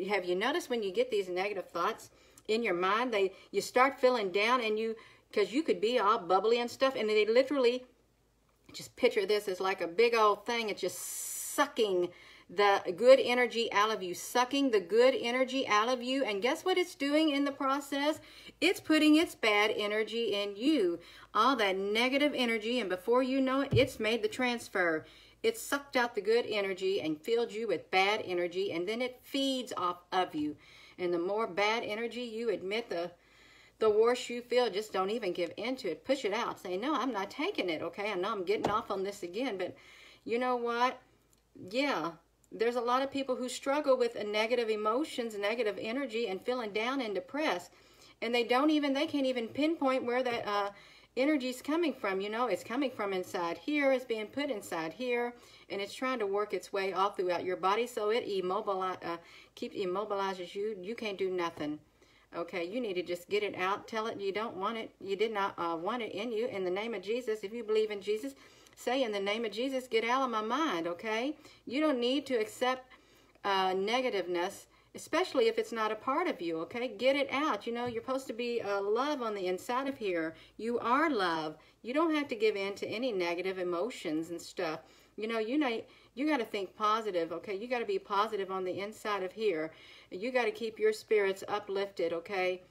have you noticed when you get these negative thoughts in your mind, you start feeling down, and because you could be all bubbly and stuff, and they literally, just picture this as like a big old thing. It's just sucking the good energy out of you, sucking the good energy out of you. And guess what it's doing in the process? It's putting its bad energy in you, all that negative energy, and before you know it, it's made the transfer. It sucked out the good energy and filled you with bad energy, and then it feeds off of you. And the more bad energy you admit, the worse you feel. Just don't even give into it. Push it out. Say, no, I'm not taking it, okay? I know I'm getting off on this again, but you know what? Yeah, there's a lot of people who struggle with negative emotions, negative energy, and feeling down and depressed. And they can't even pinpoint where that energy's coming from. You know, it's coming from inside here. It's being put inside here, and it's trying to work its way all throughout your body, so it immobilizes you. You can't do nothing. Okay, you need to just get it out. Tell it you don't want it. You did not want it in you. In the name of Jesus, if you believe in Jesus, say, in the name of Jesus, get out of my mind, okay? You don't need to accept negativeness, especially if it's not a part of you, okay? Get it out. You know, you're supposed to be love on the inside of here. You are love. You don't have to give in to any negative emotions and stuff. You got to think positive, okay? You got to be positive on the inside of here. You got to keep your spirits uplifted, okay?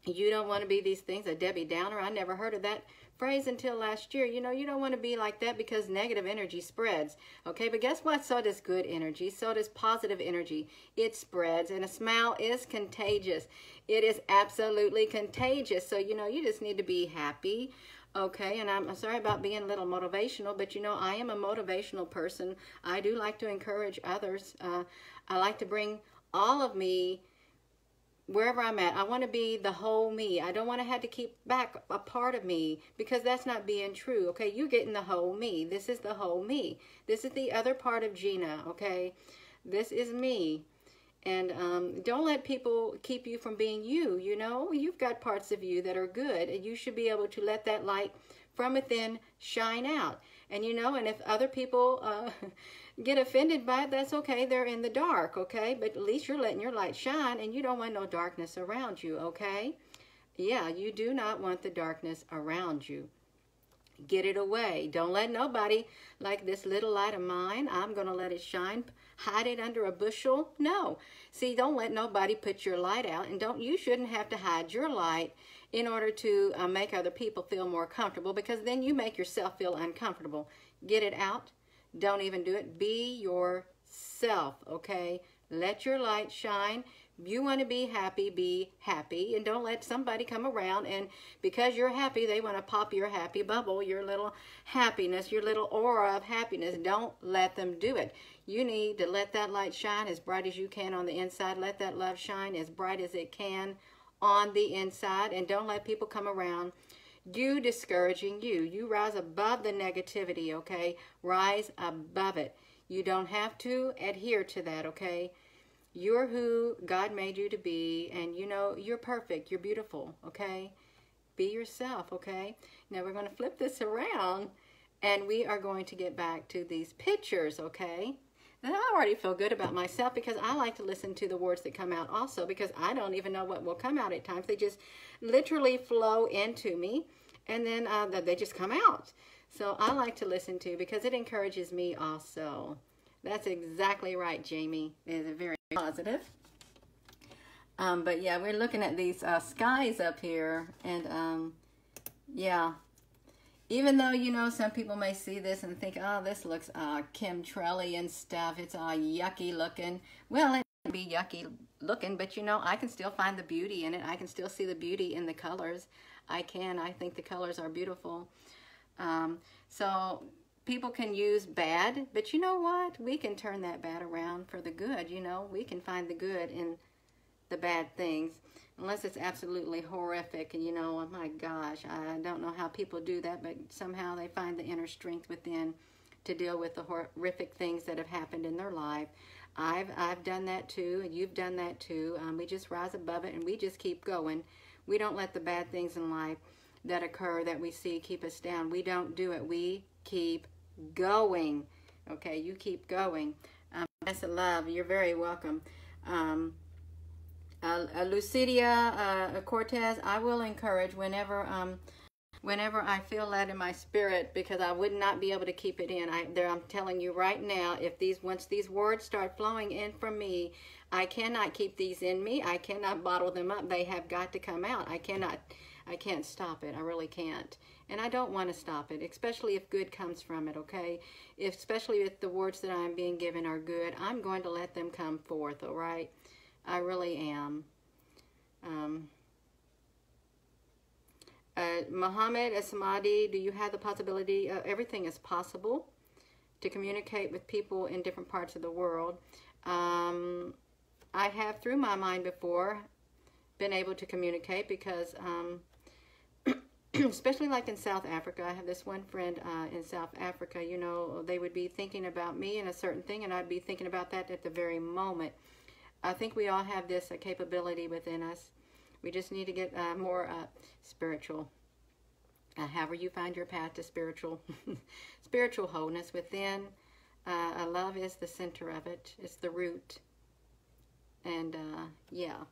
You don't want to be these things, a Debbie Downer. I never heard of that phrase until last year. You know, you don't want to be like that, because negative energy spreads, okay? But guess what? So does good energy. So does positive energy. It spreads, and a smile is contagious. It is absolutely contagious. So, you know, you just need to be happy. Okay, and I'm sorry about being a little motivational, but you know, I am a motivational person. I do like to encourage others. I like to bring all of me wherever I'm at. I want to be the whole me. I don't want to have to keep back a part of me, because that's not being true. Okay, you're getting the whole me. This is the whole me. This is the other part of Gina, okay? This is me. And don't let people keep you from being you. You know, you've got parts of you that are good, and you should be able to let that light from within shine out. And you know, and if other people get offended by it, that's okay. They're in the dark, okay? But at least you're letting your light shine, and you don't want no darkness around you, okay? Yeah, you do not want the darkness around you. Get it away. Don't let nobody, like this little light of mine, I'm going to let it shine, hide it under a bushel. No. See, don't let nobody put your light out, and you shouldn't have to hide your light in order to make other people feel more comfortable, because then you make yourself feel uncomfortable. Get it out. Don't even do it. Be yourself, okay? Let your light shine. You want to be happy, and don't let somebody come around and because you're happy, they want to pop your happy bubble, your little happiness, your little aura of happiness. Don't let them do it. You need to let that light shine as bright as you can on the inside. Let that love shine as bright as it can on the inside, and don't let people come around you discouraging you. You rise above the negativity, okay? Rise above it. You don't have to adhere to that, okay? You're who God made you to be, and you know, you're perfect, you're beautiful, okay? Be yourself, okay? Now we're going to flip this around, and we are going to get back to these pictures, okay? And I already feel good about myself, because I like to listen to the words that come out also, because I don't even know what will come out at times. They just literally flow into me, and then they just come out. So I like to listen to, because it encourages me also. That's exactly right, Jamie. It is very positive. But yeah, we're looking at these skies up here, and yeah, even though, you know, some people may see this and think, oh, this looks chemtrail-y and stuff, it's all yucky looking. Well, it can be yucky looking, but you know, I can still find the beauty in it. I can still see the beauty in the colors. I think the colors are beautiful. So people can use bad, but you know what? We can turn that bad around for the good, you know. We can find the good in the bad things, unless it's absolutely horrific, and you know, oh my gosh, I don't know how people do that, but somehow they find the inner strength within to deal with the horrific things that have happened in their life. I've done that too, and you've done that too. We just rise above it, and we just keep going. We don't let the bad things in life that occur that we see keep us down. We don't do it. We keep going. Okay, you keep going. That's a love. You're very welcome. Lucidia Cortez, I will encourage whenever I feel that in my spirit, because I would not be able to keep it in. I'm telling you right now, once these words start flowing in from me, I cannot keep these in me. I cannot bottle them up. They have got to come out. I can't stop it. I really can't. And I don't want to stop it, especially if good comes from it, okay? Especially if the words that I'm being given are good, I'm going to let them come forth, all right? I really am. Muhammad Asmadi, do you have the possibility, everything is possible, to communicate with people in different parts of the world? I have, through my mind before, been able to communicate because, especially like in South Africa, I have this one friend in South Africa, you know, they would be thinking about me and a certain thing, and I'd be thinking about that at the very moment. I think we all have this capability within us. We just need to get more spiritual. However you find your path to spiritual wholeness within. Love is the center of it. It's the root. And yeah.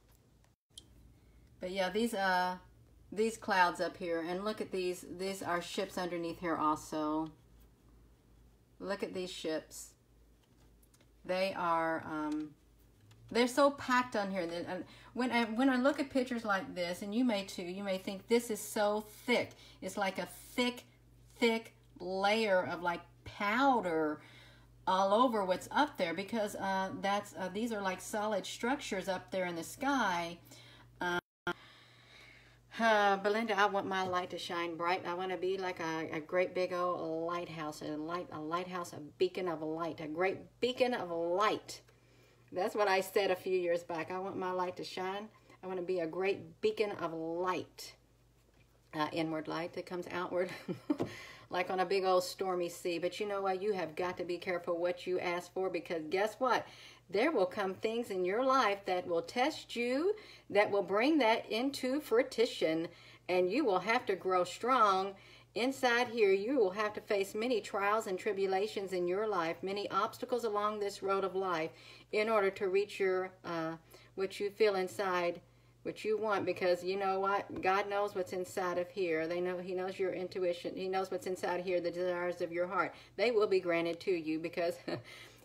But yeah, these clouds up here, and look at these. These are ships underneath here also. Look at these ships. They are. They're so packed on here that when I look at pictures like this, and you may too, you may think this is so thick. It's like a thick layer of like powder all over what's up there, because these are like solid structures up there in the sky. Belinda, I want my light to shine bright. I want to be like a great big old lighthouse, a lighthouse, a beacon of light, a great beacon of light. That's what I said a few years back. I want my light to shine. I want to be a great beacon of light. Inward light that comes outward, like on a big old stormy sea. But you know what? You have got to be careful what you ask for, because guess what? There will come things in your life that will test you, that will bring that into fruition, and you will have to grow strong. Inside here, you will have to face many trials and tribulations in your life, many obstacles along this road of life, in order to reach your what you feel inside, what you want. Because you know what? God knows what's inside of here. He knows your intuition. He knows what's inside here, the desires of your heart. They will be granted to you, because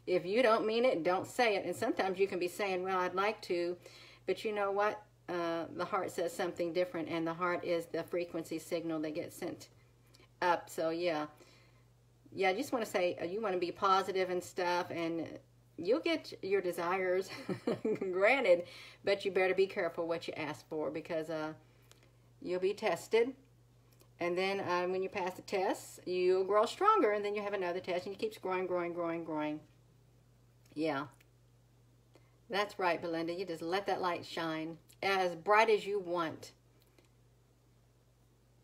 if you don't mean it, don't say it. And sometimes you can be saying, well, I'd like to, but you know what? The heart says something different, and the heart is the frequency signal that gets sent up. So yeah, I just want to say, you want to be positive and stuff, and you'll get your desires granted, but you better be careful what you ask for, because you'll be tested, and then when you pass the test, you'll grow stronger, and then you have another test, and you keep growing. Yeah, that's right, Belinda. You just let that light shine as bright as you want.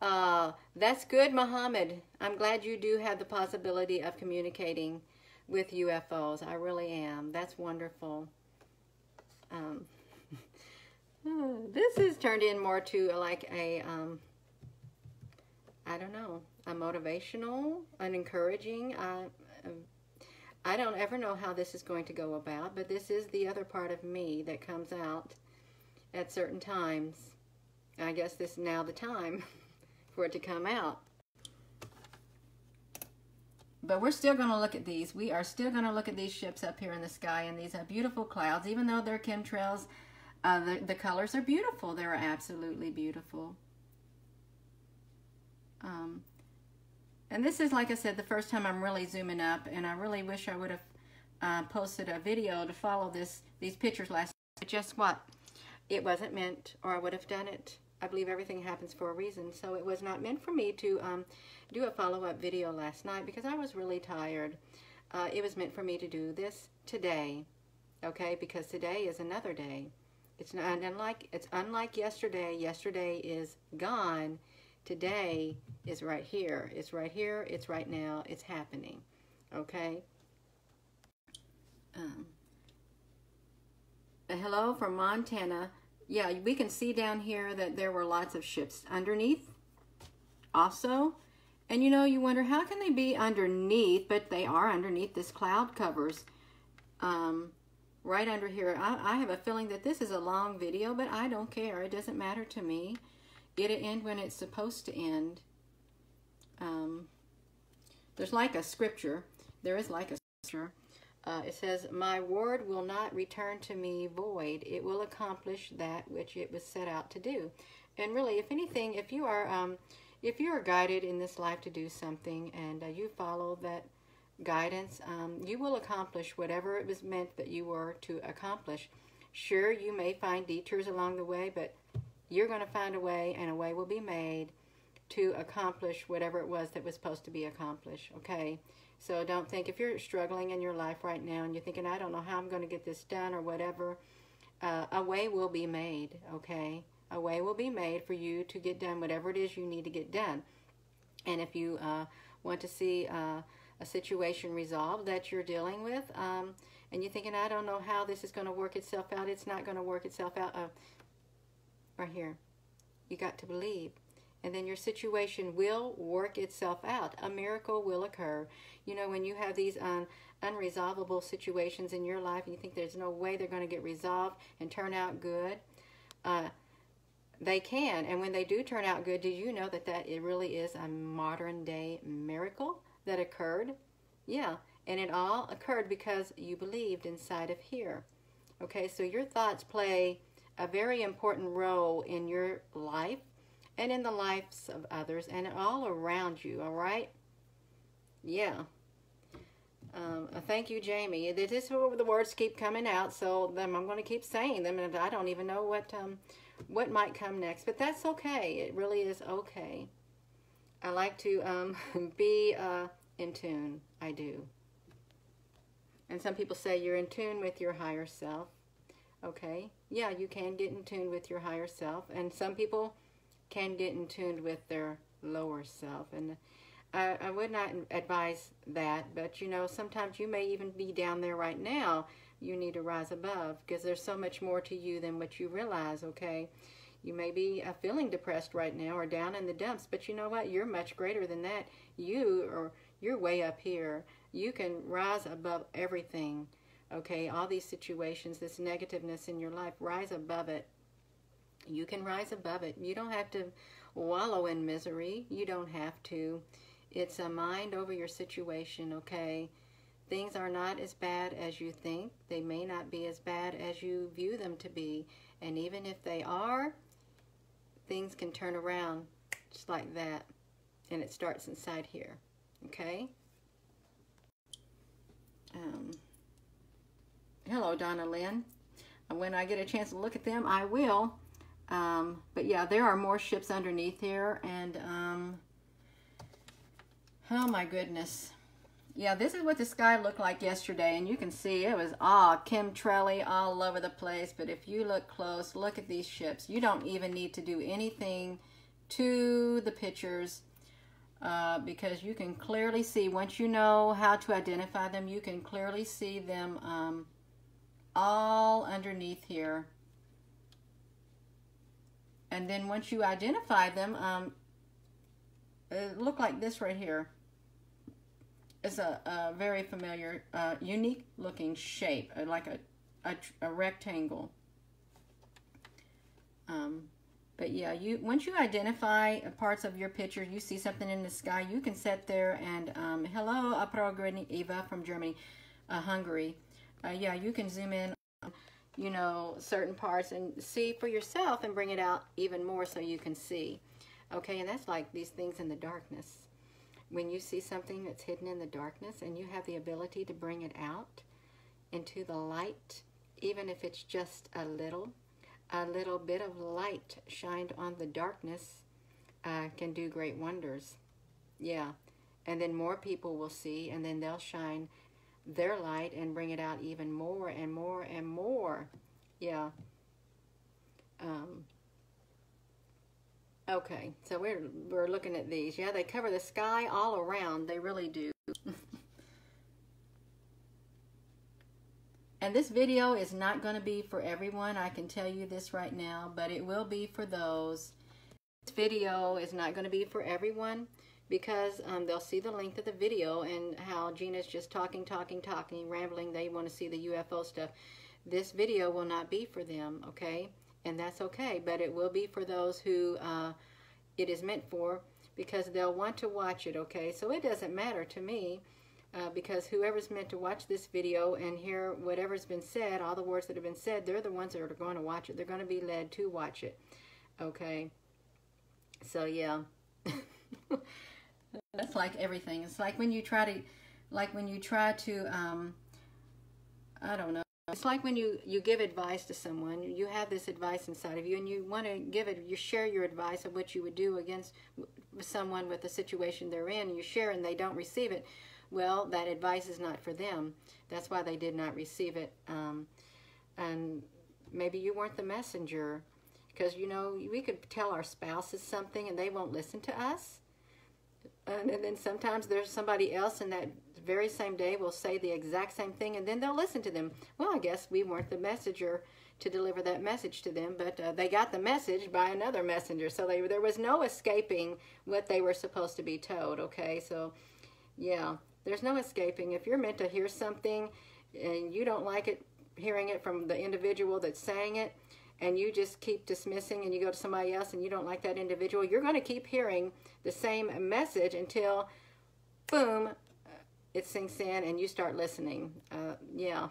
That's good, Muhammad. I'm glad you do have the possibility of communicating with UFOs. I really am. That's wonderful. This has turned in more to like a, I don't know, a motivational, an encouraging. I don't ever know how this is going to go about, but this is the other part of me that comes out at certain times. I guess this is now the time for it to come out. But we're still going to look at these. We are still going to look at these ships up here in the sky, and these are beautiful clouds. Even though they're chemtrails, the colors are beautiful. They're absolutely beautiful. And this is, like I said, the first time I'm really zooming up, and I really wish I would have posted a video to follow these pictures last night. But just what? It wasn't meant, or I would have done it. I believe everything happens for a reason, so it was not meant for me to do a follow-up video last night, because I was really tired. It was meant for me to do this today, okay? Because today is another day. It's unlike yesterday. Yesterday is gone. Today is right here. It's right here. It's right now. It's happening. Okay. Hello from Montana. Yeah, we can see down here that there were lots of ships underneath also. And you know, you wonder, how can they be underneath? But they are underneath this cloud covers. Right under here. I have a feeling that this is a long video, but I don't care. It doesn't matter to me. It'll end when it's supposed to end. There's like a scripture. There is like a scripture. It says, "My word will not return to me void. It will accomplish that which it was set out to do." And really, if anything, if you are guided in this life to do something, and you follow that guidance, you will accomplish whatever it was meant that you were to accomplish. Sure, you may find detours along the way, but you're going to find a way, and a way will be made to accomplish whatever it was that was supposed to be accomplished. Okay, so don't think, if you're struggling in your life right now and you're thinking, I don't know how I'm going to get this done or whatever, a way will be made. Okay, a way will be made for you to get done whatever it is you need to get done. And if you want to see a situation resolved that you're dealing with, and you're thinking, I don't know how this is going to work itself out, it's not going to work itself out. Right here, you got to believe, and then your situation will work itself out. A miracle will occur. You know, when you have these unresolvable situations in your life and you think there's no way they're going to get resolved and turn out good, they can. And when they do turn out good, do you know that it really is a modern day miracle that occurred? Yeah, and it all occurred because you believed inside of here. Okay, so your thoughts play a very important role in your life and in the lives of others and all around you, all right? Yeah. Thank you, Jamie. This is where the words keep coming out, so I'm going to keep saying them, and I don't even know what might come next, but that's okay. It really is okay. I like to be in tune. I do. And some people say you're in tune with your higher self. Okay, yeah, you can get in tune with your higher self, and some people can get in tune with their lower self, and I would not advise that, but you know, sometimes you may even be down there right now. You need to rise above, because there's so much more to you than what you realize. Okay, you may be feeling depressed right now or down in the dumps, but you know what, you're much greater than that. You're way up here. You can rise above everything. Okay, all these situations, this negativeness in your life, rise above it. You can rise above it. You don't have to wallow in misery. You don't have to. It's a mind over your situation, okay? Things are not as bad as you think. They may not be as bad as you view them to be. And even if they are, things can turn around just like that. And it starts inside here, okay? Hello, Donna Lynn. When I get a chance to look at them, I will. But yeah, there are more ships underneath here, and oh my goodness. Yeah, this is what the sky looked like yesterday, and you can see it was chemtrail all over the place. But if you look close, look at these ships. You don't even need to do anything to the pictures, because you can clearly see, once you know how to identify them, you can clearly see them all underneath here. And then once you identify them, it looked like this right here. It's a very familiar, unique looking shape, like a rectangle. But yeah, once you identify parts of your picture, you see something in the sky, you can sit there and, hello, Aprogrini Eva from Germany, Hungary. Yeah, you can zoom in, you know, certain parts and see for yourself and bring it out even more so you can see. Okay, and that's like these things in the darkness. When you see something that's hidden in the darkness and you have the ability to bring it out into the light, even if it's just a little bit of light shined on the darkness, can do great wonders. Yeah, and then more people will see, and then they'll shine their light and bring it out even more and more and more. Yeah. Okay, so we're looking at these. Yeah, they cover the sky all around. They really do. And this video is not going to be for everyone. I can tell you this right now, but it will be for those. This video is not going to be for everyone because they'll see the length of the video and how Gina's just talking, rambling. They want to see the UFO stuff. This video will not be for them, okay? And that's okay, but it will be for those who it is meant for, because they'll want to watch it, okay? So it doesn't matter to me, because whoever's meant to watch this video and hear whatever's been said, all the words that have been said, they're the ones that are going to watch it. They're going to be led to watch it, okay? So yeah, that's like everything. It's like when you try to, I don't know. It's like when you give advice to someone. You have this advice inside of you, and you want to give it. You share your advice of what you would do against someone with the situation they're in. You share, and they don't receive it. Well, that advice is not for them. That's why they did not receive it. And maybe you weren't the messenger, because you know we could tell our spouses something, and they won't listen to us. And then sometimes there's somebody else in that very same day will say the exact same thing, and then they'll listen to them. Well, I guess we weren't the messenger to deliver that message to them, but they got the message by another messenger. So there was no escaping what they were supposed to be told, okay? So, yeah, there's no escaping. If you're meant to hear something and you don't like it, hearing it from the individual that's saying it, and you just keep dismissing and you go to somebody else and you don't like that individual, you're going to keep hearing the same message until, boom, it sinks in and you start listening. Yeah.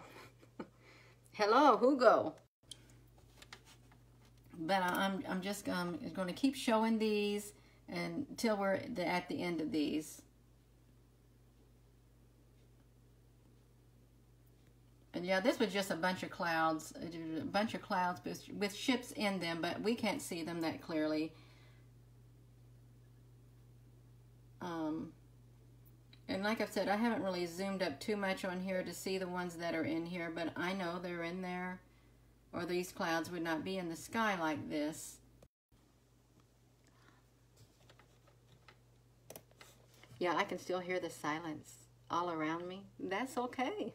Hello, Hugo. But I'm just going to keep showing these until we're at the end of these. And yeah, this was just a bunch of clouds with ships in them, but we can't see them that clearly. And like I've said, I haven't really zoomed up too much on here to see the ones that are in here, but I know they're in there, or these clouds would not be in the sky like this. Yeah, I can still hear the silence all around me. That's okay.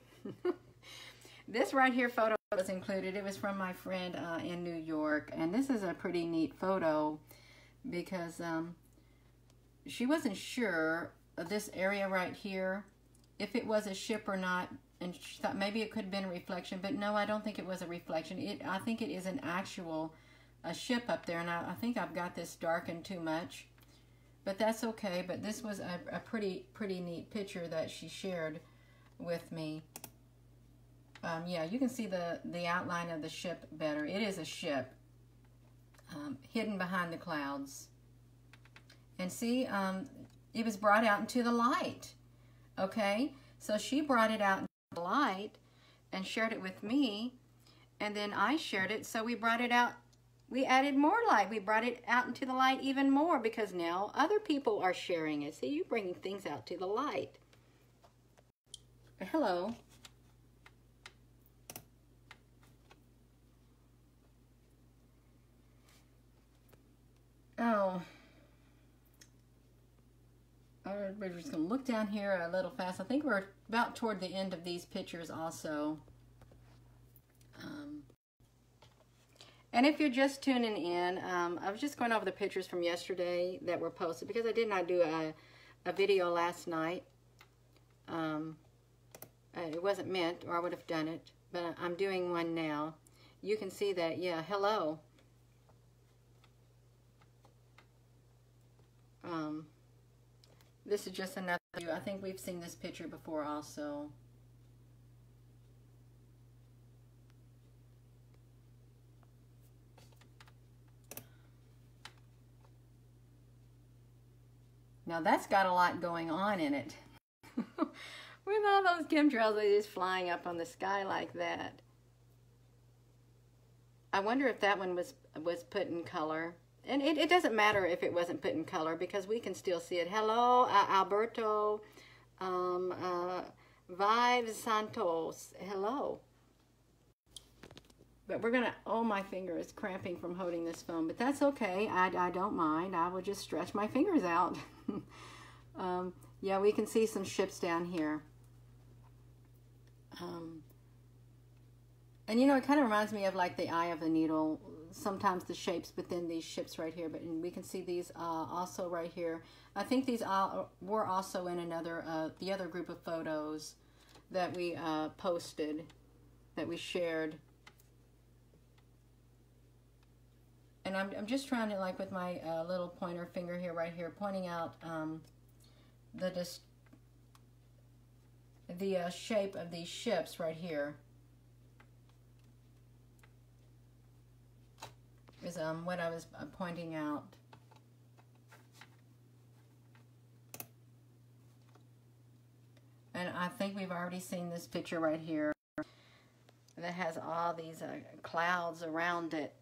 This right here photo was included. It was from my friend in New York, and this is a pretty neat photo because she wasn't sure of this area right here, if it was a ship or not, and she thought maybe it could have been a reflection, but no, I don't think it was a reflection. I think it is an actual ship up there, and I think I've got this darkened too much, but that's okay. But this was a pretty neat picture that she shared with me. Yeah, you can see the outline of the ship better. It is a ship hidden behind the clouds. And see, it was brought out into the light. Okay, so she brought it out into the light and shared it with me, and then I shared it, so we brought it out. We added more light. We brought it out into the light even more because now other people are sharing it. See, you're bringing things out to the light. Hello. Oh, we're just going to look down here a little fast. I think we're about toward the end of these pictures also. And if you're just tuning in, I was just going over the pictures from yesterday that were posted because I did not do a video last night. It wasn't meant, or I would have done it, but I'm doing one now. You can see that, yeah, hello. This is just another view. I think we've seen this picture before also. Now that's got a lot going on in it. With all those chemtrails, they just flying up on the sky like that. I wonder if that one was put in color. And it doesn't matter if it wasn't put in color because we can still see it. Hello, Alberto, Vive Santos. Hello. But we're going to, oh, my finger is cramping from holding this phone. But that's okay. I don't mind. I will just stretch my fingers out. Yeah, we can see some ships down here. And you know, it kind of reminds me of like the eye of the needle. Sometimes the shapes within these ships right here, but we can see these also right here. I think these were also in another, the other group of photos that we posted, that we shared. And I'm just trying to, like with my little pointer finger here, right here, pointing out the shape of these ships right here. Is what I was pointing out. And I think we've already seen this picture right here that has all these clouds around it.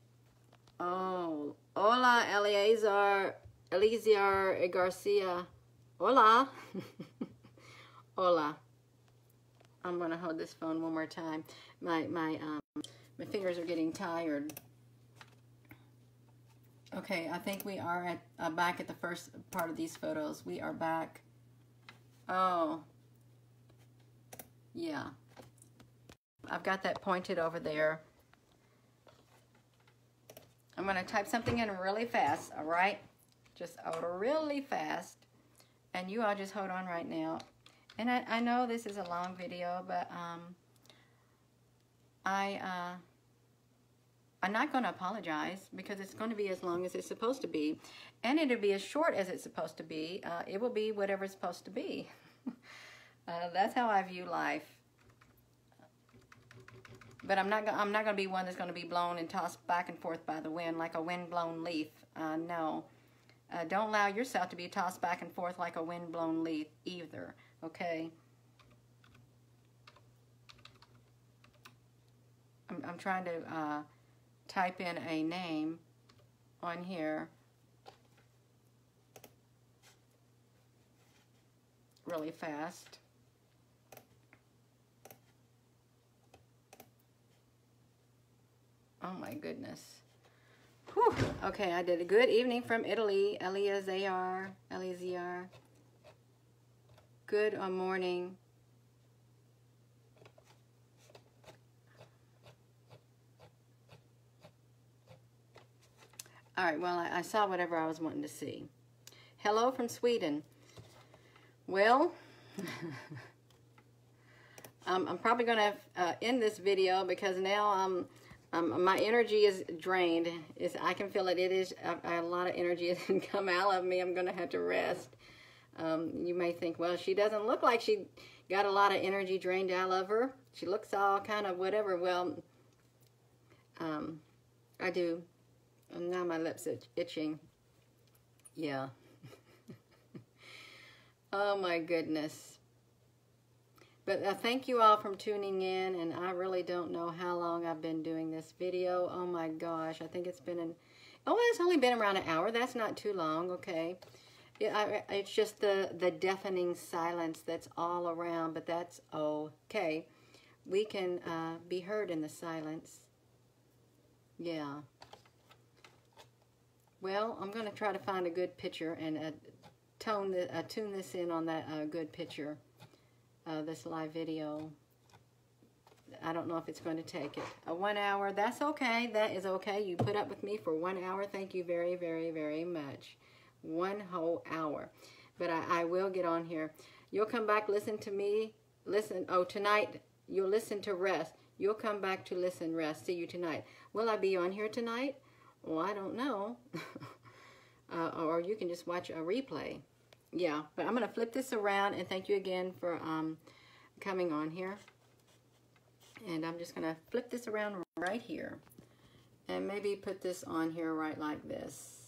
Oh, hola, Eleazar Garcia. Hola. Hola. I'm gonna hold this phone one more time. My fingers are getting tired. Okay, I think we are at back at the first part of these photos. We are back. Oh, yeah. I've got that pointed over there. I'm going to type something in really fast, all right? Just really fast. And you all just hold on right now. And I know this is a long video, but I'm not going to apologize because it's going to be as long as it's supposed to be. And it'll be as short as it's supposed to be. It will be whatever it's supposed to be. That's how I view life. But I'm not going to be one that's going to be blown and tossed back and forth by the wind like a wind-blown leaf. No. Don't allow yourself to be tossed back and forth like a wind-blown leaf either. Okay? I'm trying to type in a name on here really fast. Oh my goodness. Whew. Okay, I did a good evening from Italy. Eleazar. Good morning. All right, well, I saw whatever I was wanting to see. Hello from Sweden. Well, I'm probably going to end this video because now my energy is drained. I can feel it. It is a lot of energy has come out of me. I'm going to have to rest. You may think, well, she doesn't look like she got a lot of energy drained out of her. She looks all kind of whatever. Well, I do. And now my lips are itching. Yeah. Oh my goodness. But thank you all for tuning in, and I really don't know how long I've been doing this video. Oh my gosh, I think it's been it's only been around an hour. That's not too long, okay. It's just the deafening silence that's all around, but that's okay. We can be heard in the silence. Yeah. Well, I'm going to try to find a good picture and tune this in on that good picture, this live video. I don't know if it's going to take it. 1 hour, that's okay. That is okay. You put up with me for 1 hour. Thank you very, very, very much. 1 whole hour. But I will get on here. You'll come back, listen to me. Listen. Oh, tonight, you'll listen to rest. You'll come back to listen, rest. See you tonight. Will I be on here tonight? Well, I don't know. Or you can just watch a replay. Yeah, but I'm going to flip this around, and thank you again for coming on here. And I'm just going to flip this around right here. And maybe put this on here right like this.